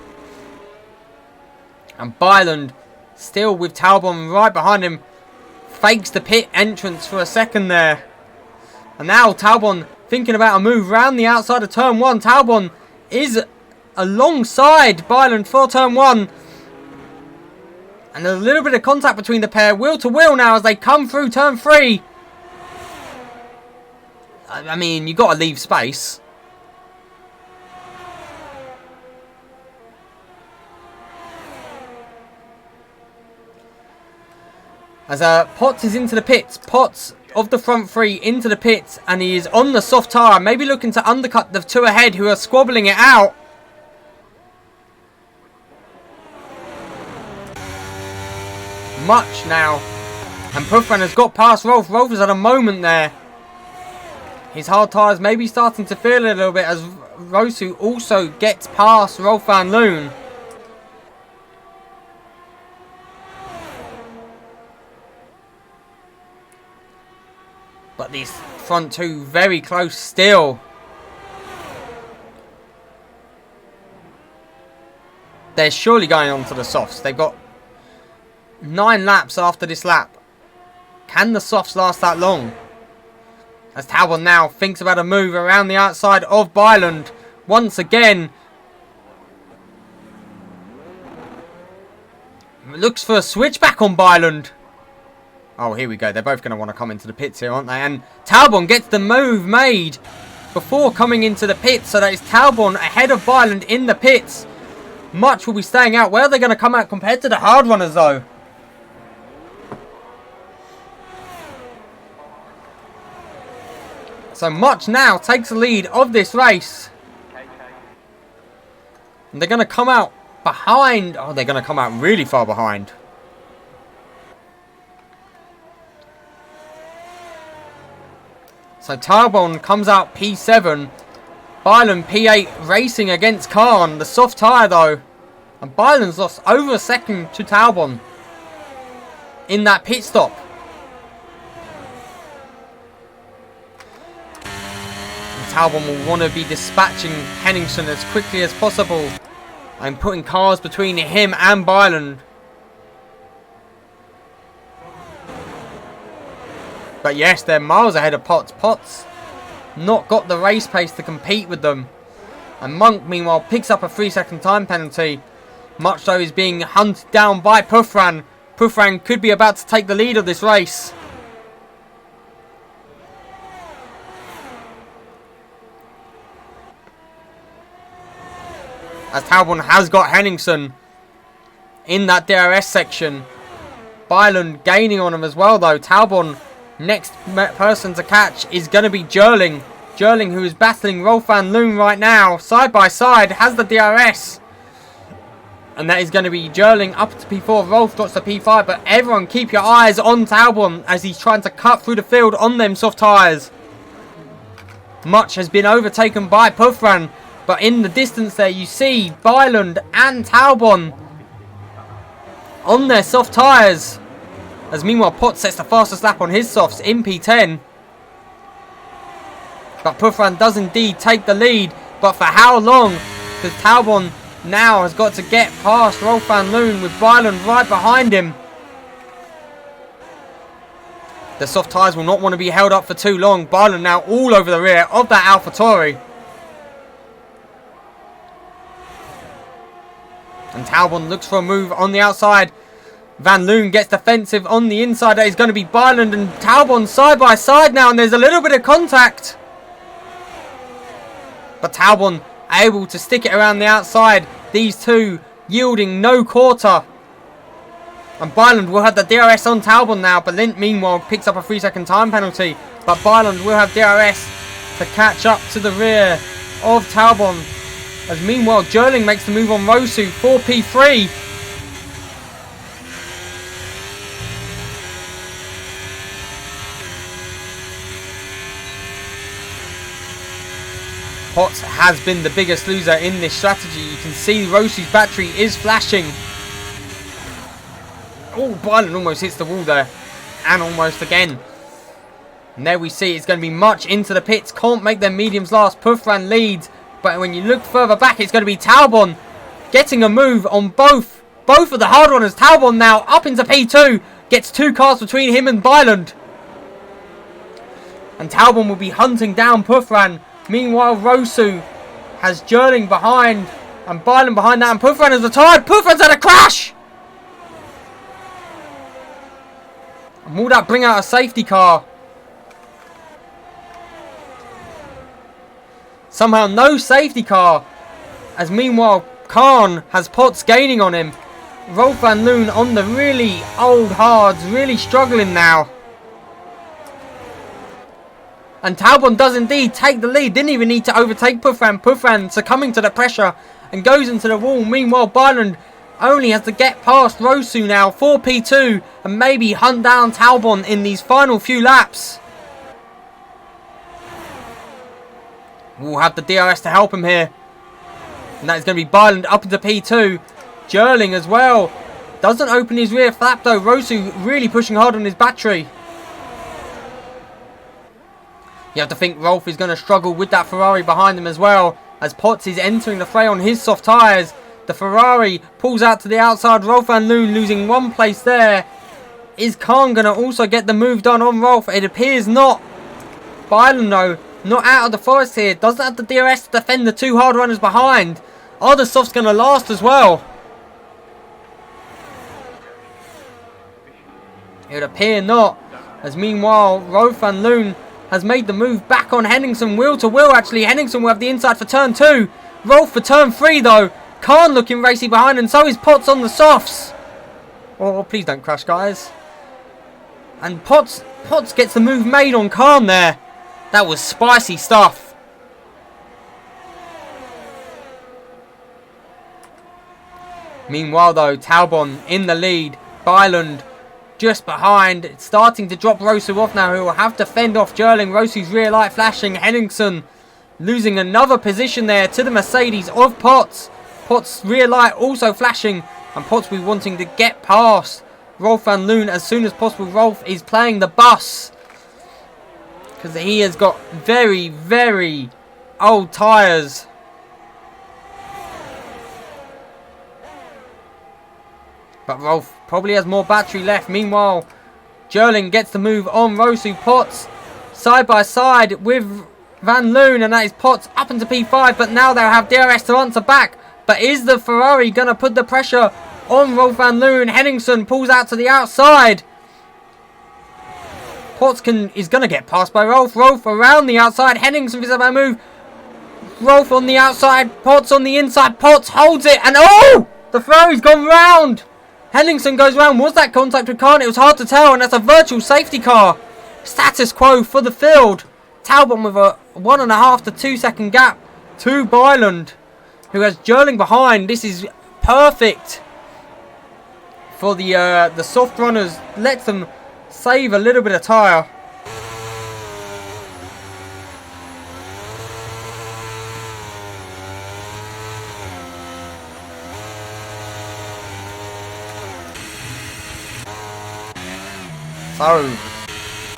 And Byland still with Talbot right behind him. Fakes the pit entrance for a second there. And now Talbot thinking about a move round the outside of turn 1. Talbot is alongside Byland for turn 1. And there's a little bit of contact between the pair. Wheel to wheel now as they come through turn 3. I mean, you've got to leave space. As Potts is into the pits. Potts of the front 3 into the pits. And he is on the soft tyre. Maybe looking to undercut the 2 ahead who are squabbling it out. Much now. And Puffran has got past Rolf. Rolf has had a moment there. His hard tyres may be starting to feel a little bit as Rosu also gets past Rolf van Loon. But these front 2 very close still. They're surely going on to the softs. They've got 9 laps after this lap. Can the softs last that long? As Talbot now thinks about a move around the outside of Byland. Once again. Looks for a switchback on Byland. Oh, here we go. They're both going to want to come into the pits here, aren't they? And Talbot gets the move made before coming into the pits. So that is Talbot ahead of Byland in the pits. Much will be staying out. Where are they going to come out compared to the hard runners, though? So Much now takes the lead of this race. And they're going to come out behind. Oh, they're going to come out really far behind. So Tarbon comes out P7. Byland P8 racing against Khan. The soft tyre though. And Byland's lost over a second to Talbon in that pit stop. Talbot will want to be dispatching Henningsen as quickly as possible and putting cars between him and Byland. But yes, they're miles ahead of Potts. Potts not got the race pace to compete with them. And Monk, meanwhile, picks up a 3-second time penalty. Much though is being hunted down by Puffran. Puffran could be about to take the lead of this race. As Talbot has got Henningsen in that DRS section. Byland gaining on him as well though. Talbot, next person to catch is going to be Jerling. Jerling, who is battling Rolf van Loon right now. Side by side, has the DRS. And that is going to be Jerling up to P4. Rolf got to P5. But everyone keep your eyes on Talbot as he's trying to cut through the field on them soft tyres. Much has been overtaken by Puffran. But in the distance there, you see Byland and Talbot on their soft tyres. As meanwhile, Potts sets the fastest lap on his softs in P10. But Puffran does indeed take the lead. But for how long? Because Talbot now has got to get past Rolf van Loon with Byland right behind him. The soft tyres will not want to be held up for too long. Byland now all over the rear of that AlphaTauri. And Talbot looks for a move on the outside. Van Loon gets defensive on the inside. That is going to be Byland and Talbot side by side now. And there's a little bit of contact. But Talbot able to stick it around the outside. These two yielding no quarter. And Byland will have the DRS on Talbot now. But Lint meanwhile picks up a 3-second time penalty. But Byland will have DRS to catch up to the rear of Talbot. As meanwhile, Jerling makes the move on Rosu for P3. Potts has been the biggest loser in this strategy. You can see Rosu's battery is flashing. Oh, Byland almost hits the wall there. And almost again. And there we see it's going to be Much into the pits. Can't make their mediums last. Puffran leads. But when you look further back, it's going to be Talbot getting a move on both of the hard runners. Talbot now up into P2. Gets 2 cars between him and Byland. And Talbot will be hunting down Puffran. Meanwhile, Rosu has Jerling behind. And Byland behind that. And Puffran has retired. Puffran's had a crash. And will that bring out a safety car? Somehow no safety car. As meanwhile, Khan has Potts gaining on him. Rolf van Loon on the really old hards, really struggling now. And Talbot does indeed take the lead. Didn't even need to overtake Puffran. Puffran succumbing to the pressure and goes into the wall. Meanwhile, Byland only has to get past Rosu now for P2 and maybe hunt down Talbot in these final few laps. We'll have the DRS to help him here. And that is going to be Byland up into P2. Jerling as well. Doesn't open his rear flap though. Rosu really pushing hard on his battery. You have to think Rolf is going to struggle with that Ferrari behind him as well. As Potts is entering the fray on his soft tyres. The Ferrari pulls out to the outside. Rolf van Loon losing one place there. Is Khan going to also get the move done on Rolf? It appears not. Byland though, not out of the forest here. Doesn't have the DRS to defend the two hard runners behind. Are the softs going to last as well? It would appear not. As meanwhile, Rolf van Loon has made the move back on Henningsen. Wheel to wheel actually. Henningsen will have the inside for turn 2. Rolf for turn 3 though. Khan looking racy behind and so is Potts on the softs. Oh, please don't crash, guys. And Potts gets the move made on Khan there. That was spicy stuff. Meanwhile though, Talbot in the lead. Byland just behind, starting to drop Rosu off now, who will have to fend off Jerling. Rosu's rear light flashing. Henningsen losing another position there to the Mercedes of Potts. Potts' rear light also flashing, and Potts will be wanting to get past Rolf van Loon as soon as possible. Rolf is playing the bus because he has got very, very old tyres. But Rolf probably has more battery left. Meanwhile, Jerling gets the move on Rosu. Potts side by side with Van Loon, and that is Potts up into P5. But now they'll have DRS to answer back. But is the Ferrari going to put the pressure on Rolf van Loon? Henningsen pulls out to the outside. Potts is going to get passed by Rolf. Rolf around the outside. Henningsen is about to move. Rolf on the outside. Potts on the inside. Potts holds it. And oh! The Ferrari's gone round. Henningsen goes round. Was that contact with Khan? It was hard to tell. And that's a virtual safety car. Status quo for the field. Talbot with a 1.5 to 2 second gap to Byland, who has Jerling behind. This is perfect for the soft runners. Lets them save a little bit of tyre. So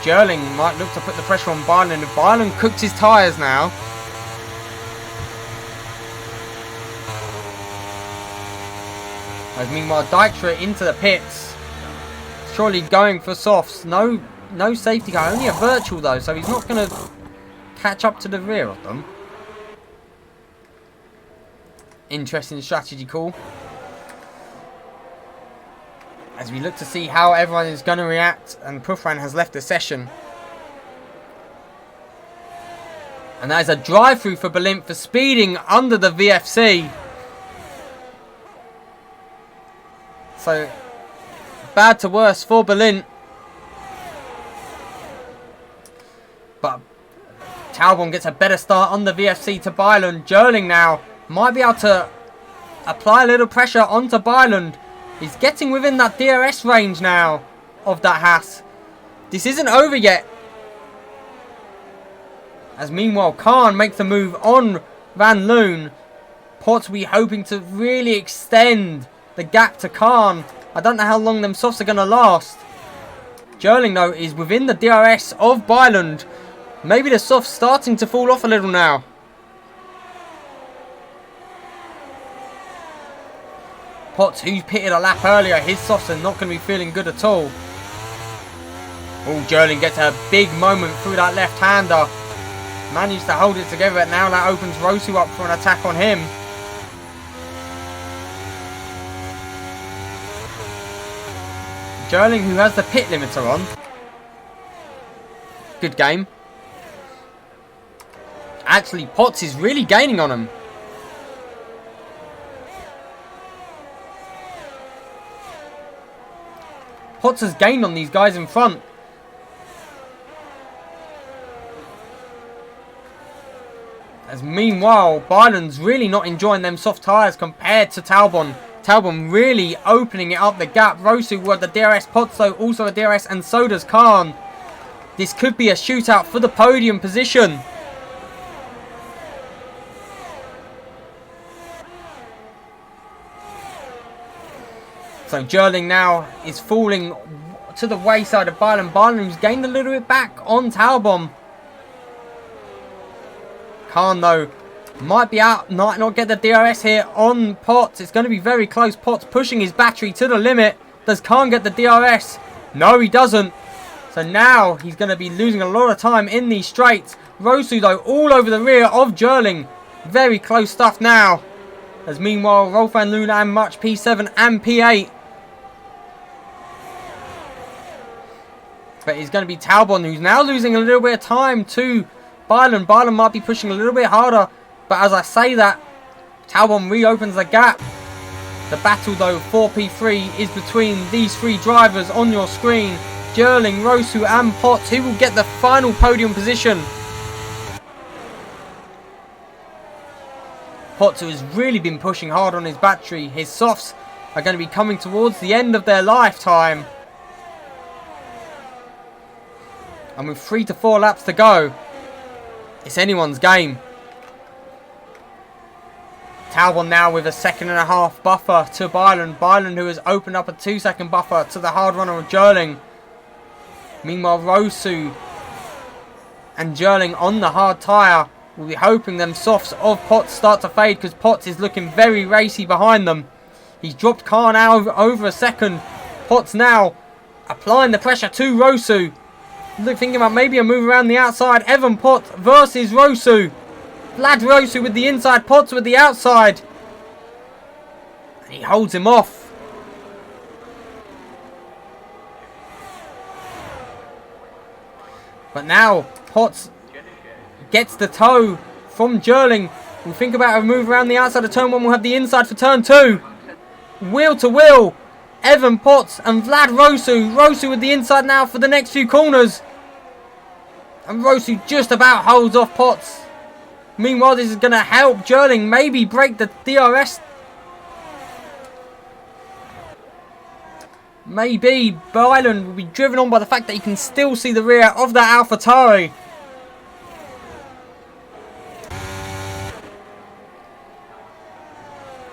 Jerling might look to put the pressure on Byland. If Byland cooks his tyres now. As meanwhile, Dykstra into the pits. Surely going for softs. No safety car. Only a virtual though, so he's not going to catch up to the rear of them. Interesting strategy call. As we look to see how everyone is going to react, and Puffran has left the session. And that is a drive-through for Berlin for speeding under the VFC. So, bad to worse for Berlin. But Talbot gets a better start on the VFC to Byland. Jerling now might be able to apply a little pressure onto Byland. He's getting within that DRS range now of that Haas. This isn't over yet. As meanwhile, Khan makes the move on Van Loon. Potts will be hoping to really extend the gap to Khan. I don't know how long them softs are going to last. Jerling, though, is within the DRS of Byland. Maybe the softs starting to fall off a little now. Potts, who's pitted a lap earlier, his softs are not going to be feeling good at all. Oh, Jerling gets a big moment through that left-hander. Managed to hold it together, and now that opens Rosu up for an attack on him. Jerling, who has the pit limiter on. good game. Actually, Potts is really gaining on him. Potts has gained on these guys in front. As meanwhile, Byron's really not enjoying them soft tyres compared to Talbot. Talbot really opening it up the gap. Rosu with the DRS. Potts though also a DRS, and so does Khan. This could be a shootout for the podium position. So Jerling now is falling to the wayside of Byron. Byron who's gained a little bit back on Talbot. Khan though might be out, might not get the DRS here on Potts. It's going to be very close. Potts pushing his battery to the limit. Does Khan get the DRS? No, he doesn't. So now he's going to be losing a lot of time in these straights. Rosu though all over the rear of Jerling. Very close stuff now. As meanwhile Rolf van Loon and Much P7 and P8. But it's going to be Talbot who's now losing a little bit of time to Byron. Byron might be pushing a little bit harder. But as I say that, Talbot reopens the gap. The battle though for P3 is between these three drivers on your screen. Jerling, Rosu and Potts, who will get the final podium position. Potts, who has really been pushing hard on his battery. His softs are going to be coming towards the end of their lifetime. And with 3 to 4 laps to go, it's anyone's game. Talbot now with a 1.5 second buffer to Byron. Byron who has opened up a 2-second buffer to the hard runner of Jerling. Meanwhile Rosu and Jerling on the hard tyre will be hoping them softs of Potts start to fade, because Potts is looking very racy behind them. He's dropped Khan out over a second. Potts now applying the pressure to Rosu. Thinking about maybe a move around the outside. Evan Potts versus Rosu. Vlad Rosu with the inside, Potts with the outside. And he holds him off. But now Potts gets the toe from Jerling. We'll think about a move around the outside of turn 1. We'll have the inside for turn 2. Wheel to wheel. Evan Potts and Vlad Rosu. Rosu with the inside now for the next few corners. And Rosu just about holds off Potts. Meanwhile, this is going to help Jerling maybe break the DRS. Maybe Byron will be driven on by the fact that he can still see the rear of that AlphaTauri.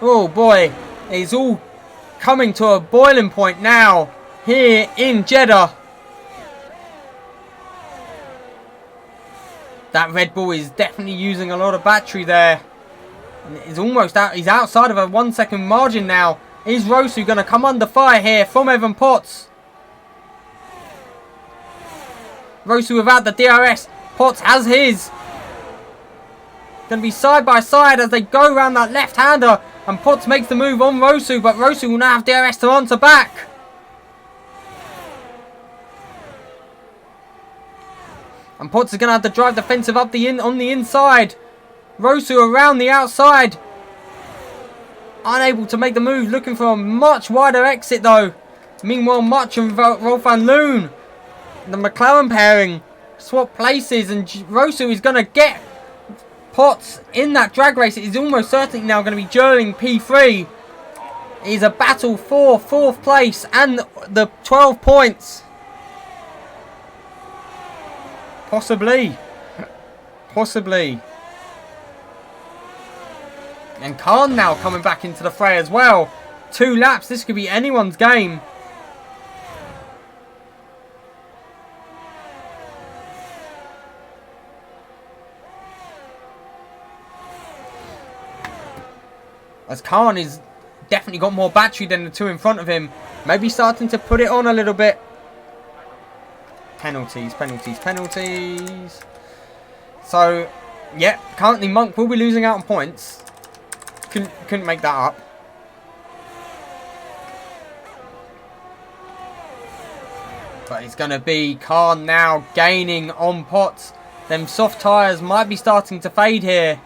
Oh boy, it's all coming to a boiling point now here in Jeddah. That Red Bull is definitely using a lot of battery there. And it's almost out. He's outside of a 1 second margin now. Is Rosu going to come under fire here from Evan Potts? Rosu without the DRS. Potts has his. Going to be side by side as they go around that left-hander. And Potts makes the move on Rosu. But Rosu will now have DRS to answer back. And Potts is going to have to drive defensive up on the inside. Rosu around the outside. Unable to make the move. Looking for a much wider exit though. Meanwhile, Much and Rolf van Loon, the McLaren pairing, swap places. And Rosu is going to get Potts in that drag race. It is almost certainly now going to be Jerling P3. It is a battle for 4th place and the 12 points. Possibly. Possibly. And Khan now coming back into the fray as well. 2 laps. This could be anyone's game. As Khan is definitely got more battery than the 2 in front of him. Maybe starting to put it on a little bit. Penalties, penalties, penalties. So, yeah, currently Monk will be losing out on points. Couldn't make that up. But it's going to be Khan now gaining on Potts. Them soft tyres might be starting to fade here.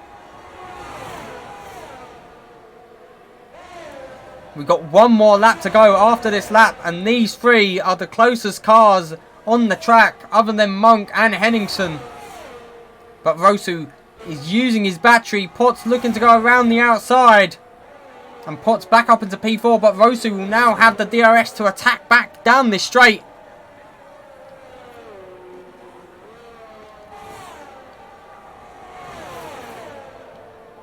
We've got one more lap to go after this lap, and these three are the closest cars on the track other than Monk and Henningsen. But Rosu is using his battery. Potts looking to go around the outside. And Potts back up into P4, but Rosu will now have the DRS to attack back down this straight.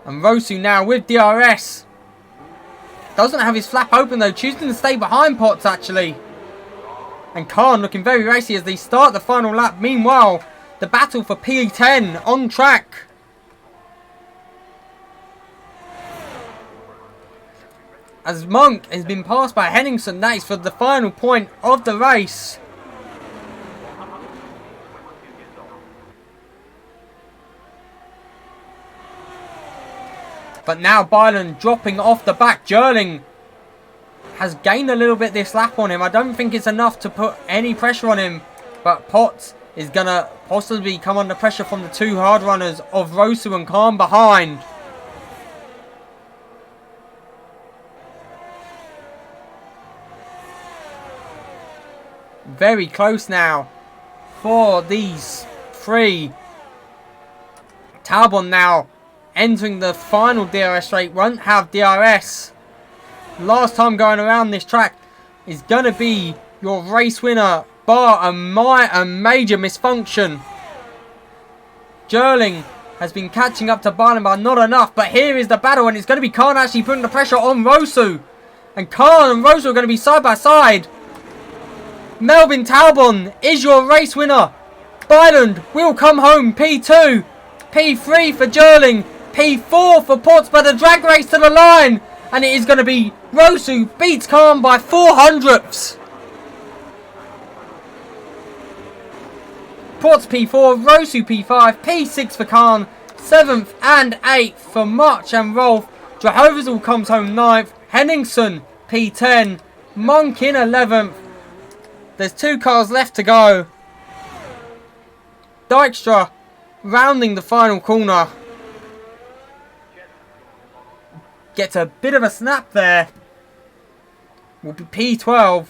And Rosu now with DRS. Doesn't have his flap open though, choosing to stay behind Potts actually. And Khan looking very racy as they start the final lap. Meanwhile, the battle for P10 on track. As Monk has been passed by Henningsen, that is for the final point of the race. But now Byron dropping off the back. Jerling has gained a little bit this lap on him. I don't think it's enough to put any pressure on him. But Potts is going to possibly come under pressure from the two hard runners of Rosu and Khan behind. Very close now for these three. Talbot now entering the final DRS straight. Won't have DRS. Last time going around this track is going to be your race winner, bar a major misfunction. Jerling has been catching up to Byron, but not enough. But here is the battle, and it's going to be Khan actually putting the pressure on Rosu. And Khan and Rosu are going to be side by side. Melvin Talbot is your race winner. Byron will come home P2. P3 for Jerling. P4 for Potts, but a drag race to the line. And it is going to be Rosu beats Khan by 400ths. Potts P4, Rosu P5, P6 for Khan, 7th and 8th for March and Rolf. Jehovah's comes home 9th. Henningsen P10. Monk in 11th. There's 2 cars left to go. Dykstra rounding the final corner. Gets a bit of a snap there. Will be P12.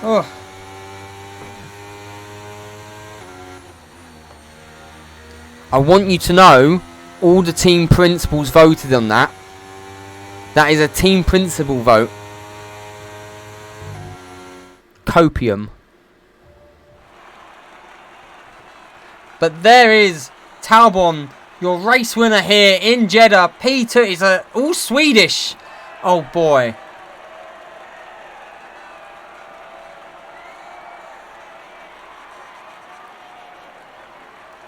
Oh. I want you to know all the team principals voted on that. That is a team principal vote. Copium. But there is Talbot, your race winner here in Jeddah. P2 is all Swedish. Oh boy.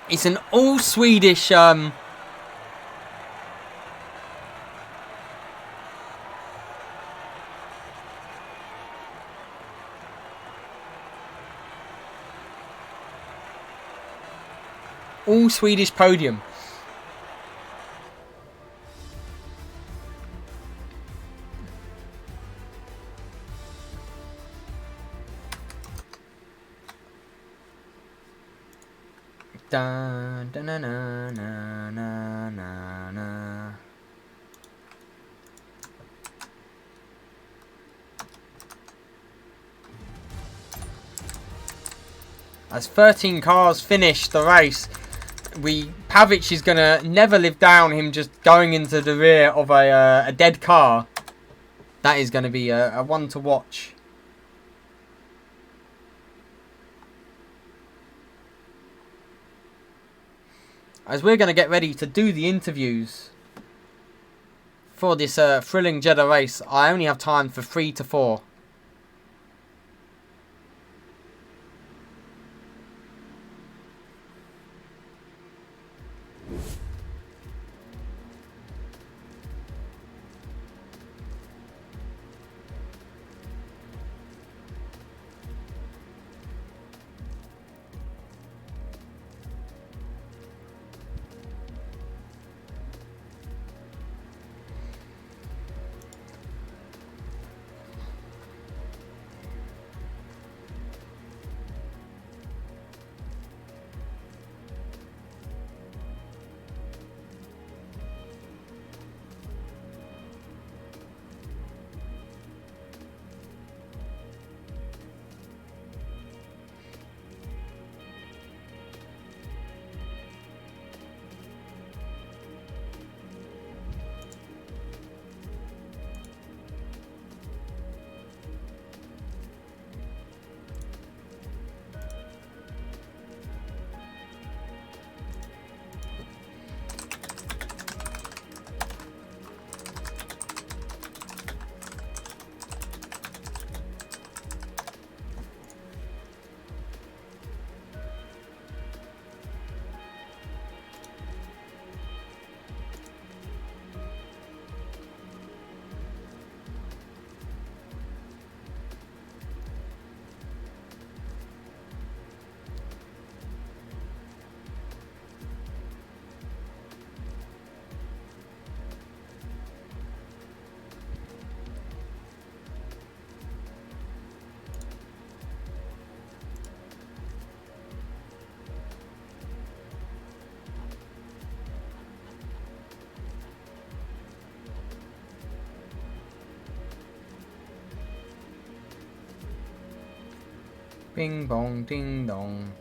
It's an all Swedish all Swedish podium. Da, da, na, na, na, na, na, na. As 13 cars finish the race, Pavic is gonna never live down him just going into the rear of a dead car. That is gonna be a one to watch. As we're going to get ready to do the interviews for this thrilling Jeddah race, I only have time for 3 to 4. Bing bong ding dong.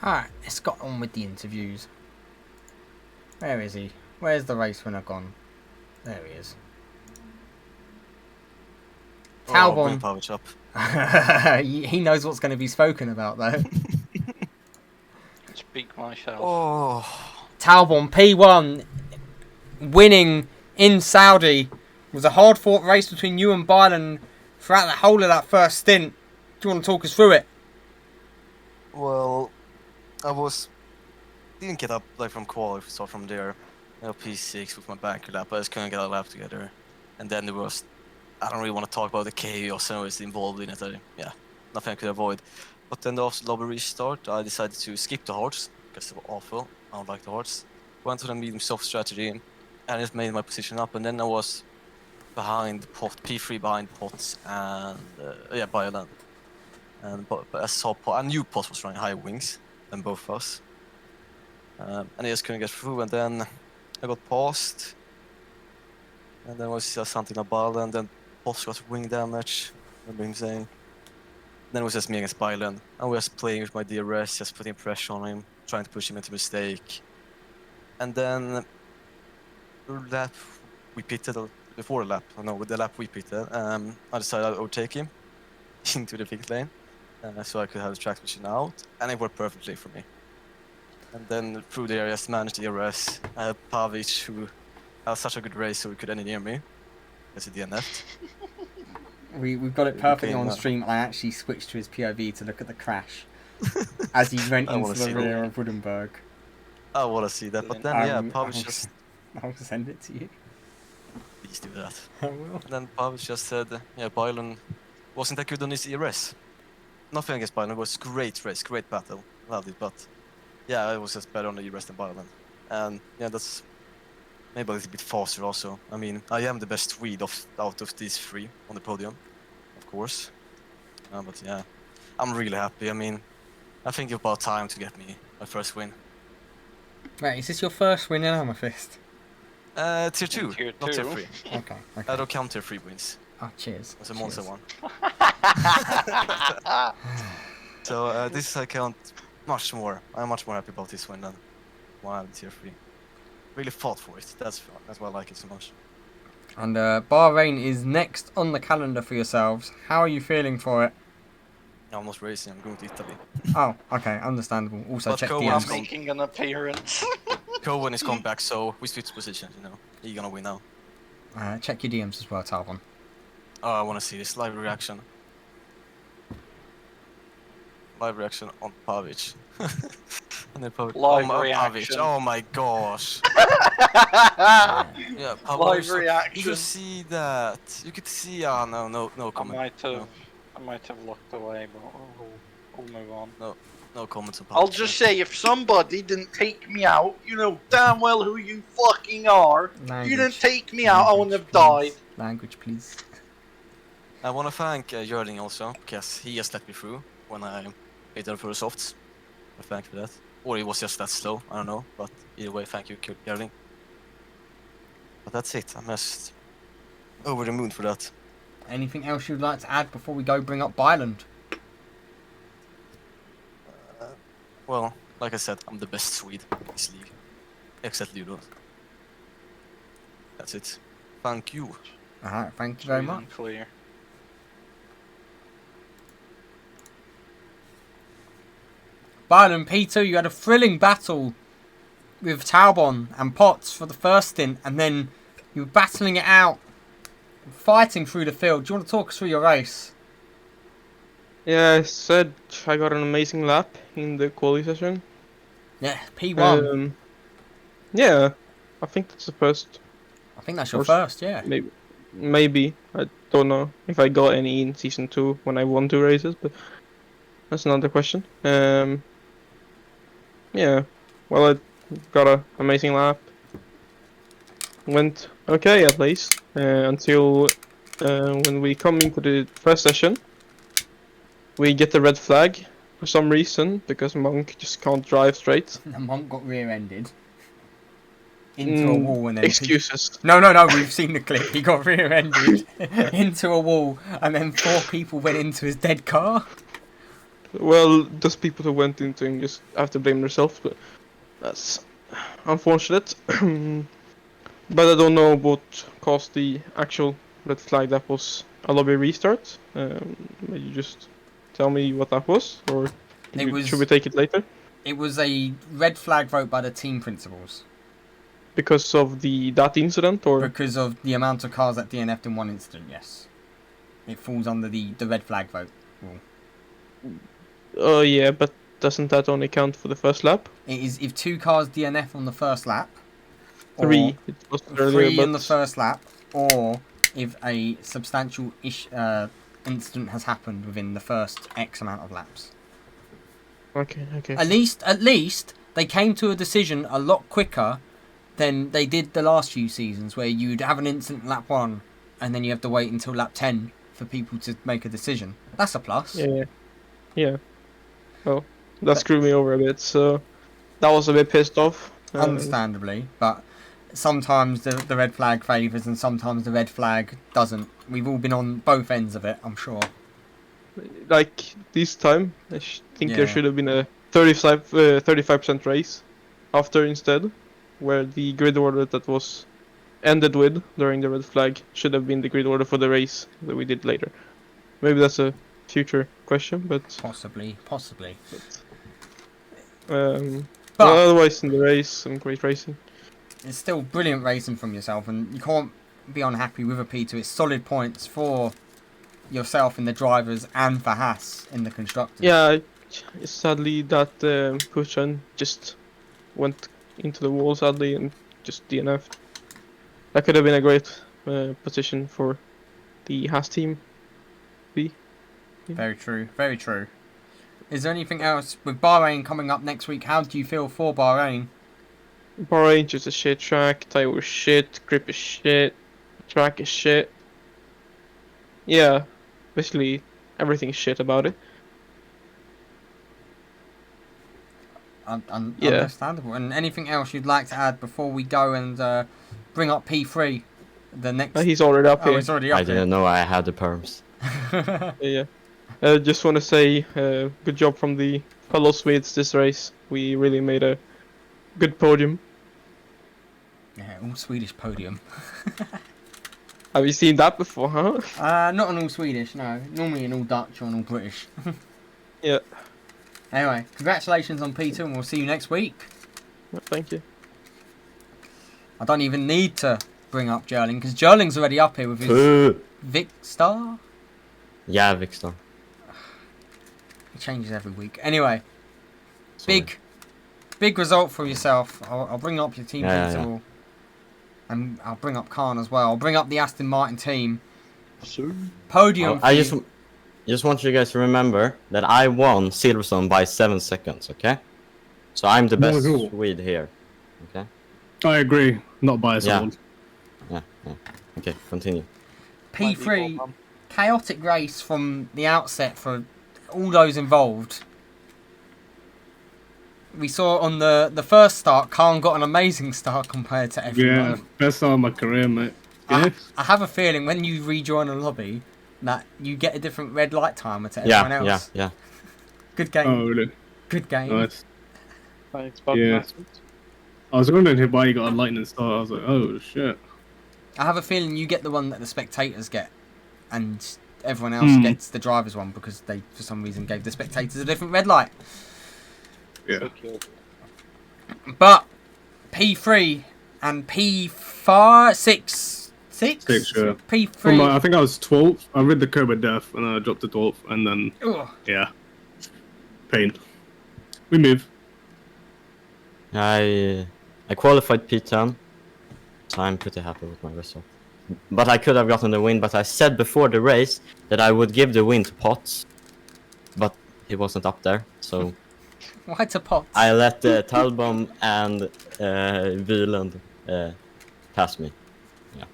Alright, let's get on with the interviews. Where is he? Where's the race winner gone? There he is. Talbot. Power chop. He knows what's going to be spoken about, though. Speak myself. Oh, Talbot, P1, winning in Saudi. It was a hard-fought race between you and Byron throughout the whole of that first stint. Do you want to talk us through it? well, didn't get up like from qual, if we start from there. P6 with my banker lap, I just couldn't get a lap together. And then there was, I don't really want to talk about the chaos and was involved in it. Nothing I could avoid. But then after the lobby restart, I decided to skip the hards because they were awful. I don't like the hards. Went to the medium soft strategy and just made my position up. And then I was behind pot, P3 behind pots and Bioland. But I saw pot, I knew pot was running higher wings than both of us. And I just couldn't get through, and then I got paused. And then was just something about, and then pot got wing damage, I remember him saying. Then it was just me against Byland. I was playing with my DRS, just putting pressure on him, trying to push him into mistake. And then the lap we pitted, before the lap, with the lap we pitted, I decided I'd overtake him. into the pit lane, so I could have the track machine out, and it worked perfectly for me. And then through there, I just managed the DRS. I had Pavic, who had such a good race, so he could engineer me, as he DNF'd. We've got it perfectly on stream. I actually switched to his POV to look at the crash as he went into the rear of Woodenberg. I want to see that, but then Pavic just... I'll send it to you. Please do that. I will. And then Pavic just said, Byron wasn't that good on his ERS. Nothing against Byron, it was great race, great battle. Loved it, but yeah, I was just better on the ERS than Byron. And yeah, that's maybe a little bit faster also. I mean, I am the best Swede out of these three on the podium, of course. But yeah, I'm really happy. I mean, I think it's about time to get me my first win. Right, is this your first win in Amethyst? Tier 2, not Tier 3. Okay. I don't count Tier 3 wins. Oh, cheers. It was a monster one. So this I count much more. I'm much more happy about this win than one out of Tier 3. Really fought for it. That's why I like it so much. And Bahrain is next on the calendar for yourselves. How are you feeling for it? I'm not racing. I'm going to Italy. Oh, okay, understandable. Also, but check Cohen's DMs. making an appearance. Cohen is coming back, so we switch positions. You know, he's gonna win now. Check your DMs as well, Talbon. Oh, I want to see this live reaction. Live reaction on Pavic. Live reaction. Pavic. Oh my gosh. Yeah, Pavic. Live reaction. Did you see that? You could see. No comment. I might have looked away, but we'll move on. No comments on Pavic. I'll just say, if somebody didn't take me out, you know damn well who you fucking are. Language. You didn't take me out, I wouldn't have died. Language, please. I want to thank Jörling also, because he just let me through when I hit the first softs. I thank you for that. Or it was just that slow, I don't know. But either way, thank you, Jörling. But that's it, I'm just over the moon for that. Anything else you'd like to add before we go bring up Byland? Well, like I said, I'm the best Swede in this league. Except Ludo. That's it. Thank you. Alright, thank you very much. Clear. Byland, P2, you had a thrilling battle with Talbon and Potts for the first stint, and then you were battling it out, fighting through the field. Do you want to talk us through your race? Yeah, I said I got an amazing lap in the quali session. Yeah, P1. Yeah, I think that's the first. I think that's your first, yeah. Maybe. I don't know if I got any in Season 2 when I won 2 races, but that's another question. Yeah, well, I got an amazing lap. Went okay at least, until when we come into the first session. We get the red flag for some reason, because Monk just can't drive straight. And Monk got rear-ended into a wall and then... Excuses. No, we've seen the clip. He got rear-ended into a wall and then 4 people went into his dead car. Well, those people who went into him just have to blame themselves, but that's unfortunate. But I don't know what caused the actual red flag. That was a lobby restart. Maybe you just tell me what that was, or should we take it later? It was a red flag vote by the team principals. Because of that incident, or because of the amount of cars that DNF'd in one incident? Yes, it falls under the red flag vote rule. Oh yeah, but doesn't that only count for the first lap? It is if 2 cars DNF on the first lap. 3. It was earlier, 3 in the first lap, or if a substantial incident has happened within the first X amount of laps. Okay. At least they came to a decision a lot quicker than they did the last few seasons, where you'd have an incident lap 1 and then you have to wait until lap 10 for people to make a decision. That's a plus. Yeah. Well, that screwed me over a bit, so that was a bit pissed off. Understandably, but sometimes the red flag favours and sometimes the red flag doesn't. We've all been on both ends of it, I'm sure. Like this time, I think there should have been a 35% race after instead, where the grid order that was ended with during the red flag should have been the grid order for the race that we did later. Maybe that's a future question, but Possibly. well, But otherwise in the race, some great racing. it's still brilliant racing from yourself, and you can't be unhappy with a P2. It's solid points for yourself in the drivers and for Haas in the constructors. Yeah, sadly that Pushan just went into the wall sadly and just DNF'd. That could have been a great position for the Haas team. Very true. Is there anything else with Bahrain coming up next week? How do you feel for Bahrain? Bahrain just a shit track, tyre is shit, grip is shit, track is shit. Yeah, basically everything is shit about it. Yeah. Understandable. And anything else you'd like to add before we go and bring up P3? The next. He's already up here. He's already up I didn't know I had the perms. Yeah. Just want to say good job from the fellow Swedes this race. We really made a good podium. Yeah, all Swedish podium. Have you seen that before, huh? Not an all Swedish, no. Normally an all Dutch or an all British. Yeah. Anyway, congratulations on P2 and we'll see you next week. Thank you. I don't even need to bring up Jerling because Jerling's already up here with his Vic Star. Yeah, Vicstar. He changes every week. Anyway, Sorry. big result for yourself. I'll bring up your team Yeah. and I'll bring up Khan as well. I'll bring up the Aston Martin team. So, Podium. I just want you guys to remember that I won Silverstone by 7 seconds, okay? So I'm the best Bonjour. Swede here, okay? I agree. Not biased at Yeah. all. Yeah. Okay, continue. P3, chaotic race from the outset for all those involved. We saw on the first start, Khan got an amazing start compared to everyone. Yeah, best start of my career, mate. Yeah. I have a feeling when you rejoin a lobby that you get a different red light timer to everyone else. Yeah. Good game. Oh, really? Good game. Nice. Thanks, Yeah. I was wondering why you got a lightning start. I was like, oh, shit. I have a feeling you get the one that the spectators get, and everyone else gets the driver's one because they, for some reason, gave the spectators a different red light. Yeah. But P3 and P4, six, Six, yeah. P3. I think I was 12th. I read the curb of death and I dropped to 12th. And then, Ugh. yeah. Pain. We move. I qualified P10, so I'm pretty happy with my result. But I could have gotten the win, but I said before the race that I would give the win to Potts, but he wasn't up there, so Why to Potts? I let Talbom and Wieland pass me.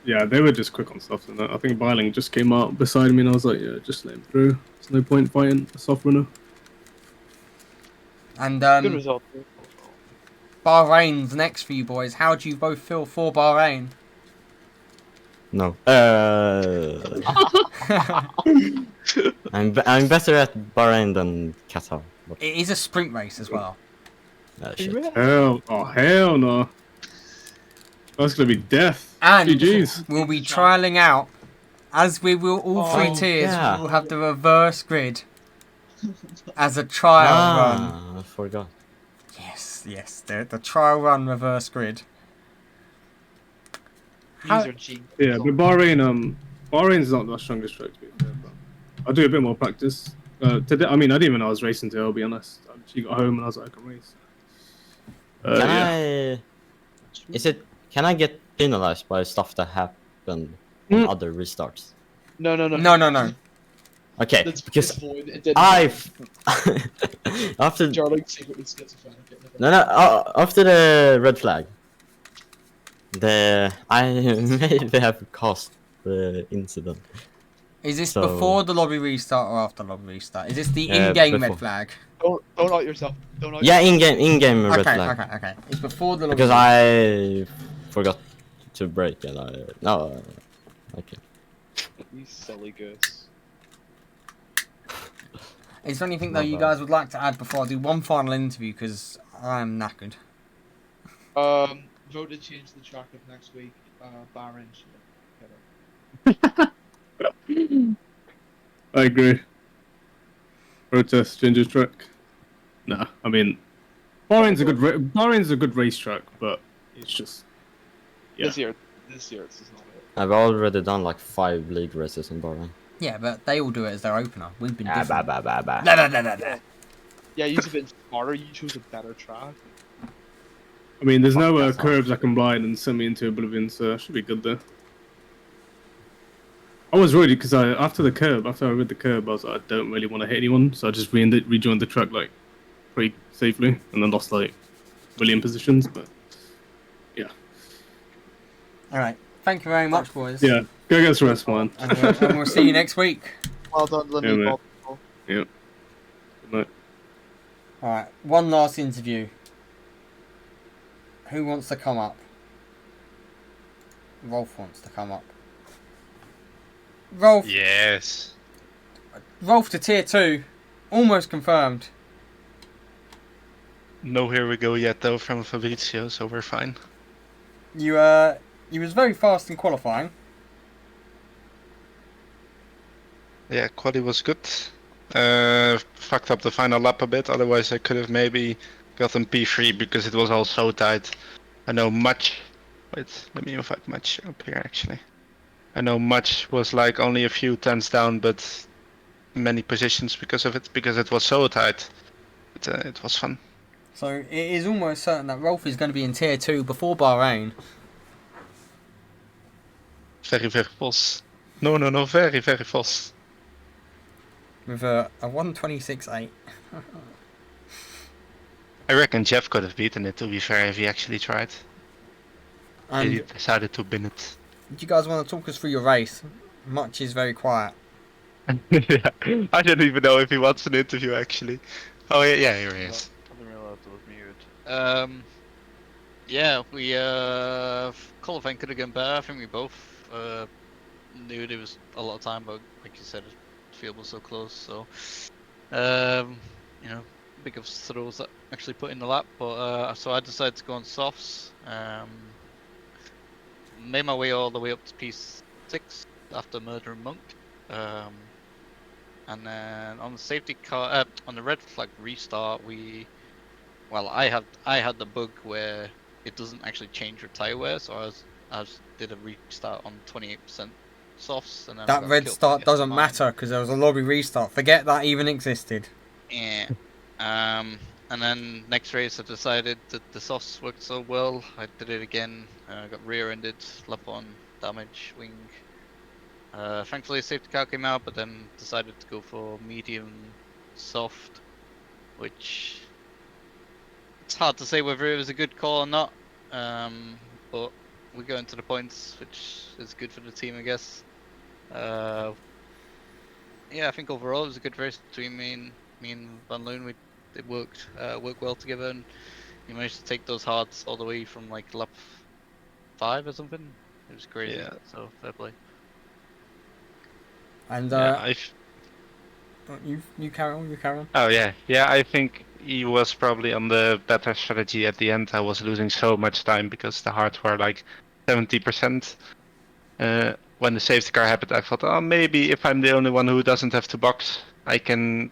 Yeah, they were just quick on stuff. And I think Biling just came out beside me and I was like, yeah, just let him through. There's no point fighting a soft runner. And Good result. Bahrain's next for you boys. How do you both feel for Bahrain? No. I'm better at Bahrain than Qatar. But, It is a sprint race as well. shit. Hell no. That's gonna be death. And GG's. we'll be trialling out, as we will all three tiers, yeah. we'll have the reverse grid as a trial run. I forgot. Yes, the trial run reverse grid. How- User G. Yeah, but Bahrain's not the strongest track to be fair, but I'll do a bit more practice. Today, I mean, I didn't even know I was racing today, I'll be honest. She got home and I was like, I can race. Can I get penalized by stuff that happened on other restarts? No. No. Okay, That's because void. It didn't after Jarling secretly schizophrenic. after the red flag, I maybe have caused the incident. Is this So- before the lobby restart or after lobby restart? Is this the in-game red before. flag? Don't out yourself. Don't out Yeah, in-game red Okay, flag. okay. It's before the lobby. Because I forgot to break and okay. You silly goose. Is there anything though you guys would like to add before I do one final interview? Because I'm knackered. Vote to change the track of next week. Bahrain should get it. I agree. Protest Ginger's track. Nah, I mean, Bahrain's a good racetrack, but it's just This year it's just not it. I've already done like 5 league races in Bahrain. Yeah, but they all do it as their opener. We've been different. Bah. Nah, nah, nah, nah, nah. Yeah, you're a bit smarter. You choose a better track. I mean, there's no That's curves I can blind and send me into oblivion, so I should be good there. I was worried because after I read the curb, I was like, I don't really want to hit anyone, so I just rejoined the track like pretty safely, and then lost like a million positions. But yeah, All right. Thank you very much, boys. yeah, go get some rest, man. And we'll see you next week. Well done, Yeah, Lindy mate. Bob. Yeah. Good night. All right. One last interview. Who wants to come up? Rolf wants to come up. Rolf. Yes. Rolf to tier 2. Almost confirmed. No here we go yet though from Fabrizio, so we're fine. You was very fast in qualifying. Yeah, quali was good. Fucked up the final lap a bit, otherwise I could have maybe gotten P3 because it was all so tight. I know much. Wait, let me invite much up here actually. I know much was like only a few tenths down, but many positions because of it, because it was so tight. It was fun. So it is almost certain that Rolf is going to be in tier 2 before Bahrain. Very, very false. No, very, very false. With a 126.8. I reckon Jeff could have beaten it, to be fair, if he actually tried. And He decided to bin it. do you guys want to talk us through your race? Much is very quiet. Yeah, I don't even know if he wants an interview actually. Oh yeah, here he is. I didn't realize it was mute. Yeah, we qualifying could have gone better. I think we both knew there was a lot of time, but like you said, the field was so close. So, you know, big of throws that actually put in the lap. But so I decided to go on softs. Made my way all the way up to P6 after murdering Monk. And then on the safety car, on the red flag restart, I had the bug where it doesn't actually change your tire wear, so I did a restart on 28% softs, and then I That got red killed start by doesn't F9. matter because there was a lobby restart. Forget that even existed. Yeah. And then next race I decided that the softs worked so well, I did it again. Got rear-ended, lap on, damage, wing. Thankfully a safety car came out, but then decided to go for medium soft, which it's hard to say whether it was a good call or not. But we go into the points, which is good for the team, I guess. Yeah, I think overall it was a good race between me and Van Loon. It worked well together, and you managed to take those hards all the way from like lap 5 or something. It was crazy. Yeah. So fair play. And Yeah, you carry on. Oh yeah, I think he was probably on the better strategy at the end. I was losing so much time because the hards were like 70%. When the safety car happened, I thought, oh, maybe if I'm the only one who doesn't have to box, I can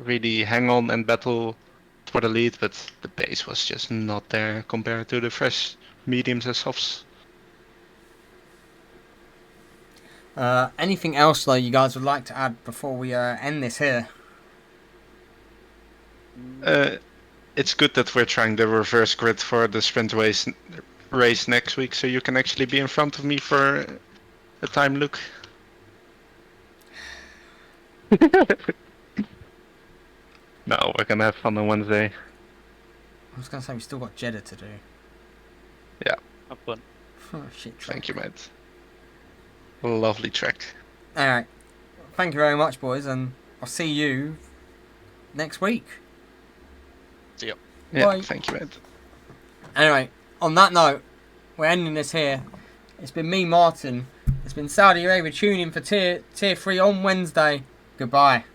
really hang on and battle for the lead. But the pace was just not there compared to the fresh mediums and softs. Anything else though you guys would like to add before we end this here? It's good that we're trying the reverse grid for the sprint race next week, so you can actually be in front of me for a time look. No, we're gonna have fun on Wednesday. I was gonna say we still got Jeddah to do. Yeah. Have fun. Oh, shit track. Thank you, mate. Lovely track. Alright. Thank you very much, boys, and I'll see you next week. See ya. Yeah, Bye. thank you, mate. Anyway, on that note, we're ending this here. It's been me, Martin. It's been Saudi Arabia. Tune in for tier 3 on Wednesday. Goodbye.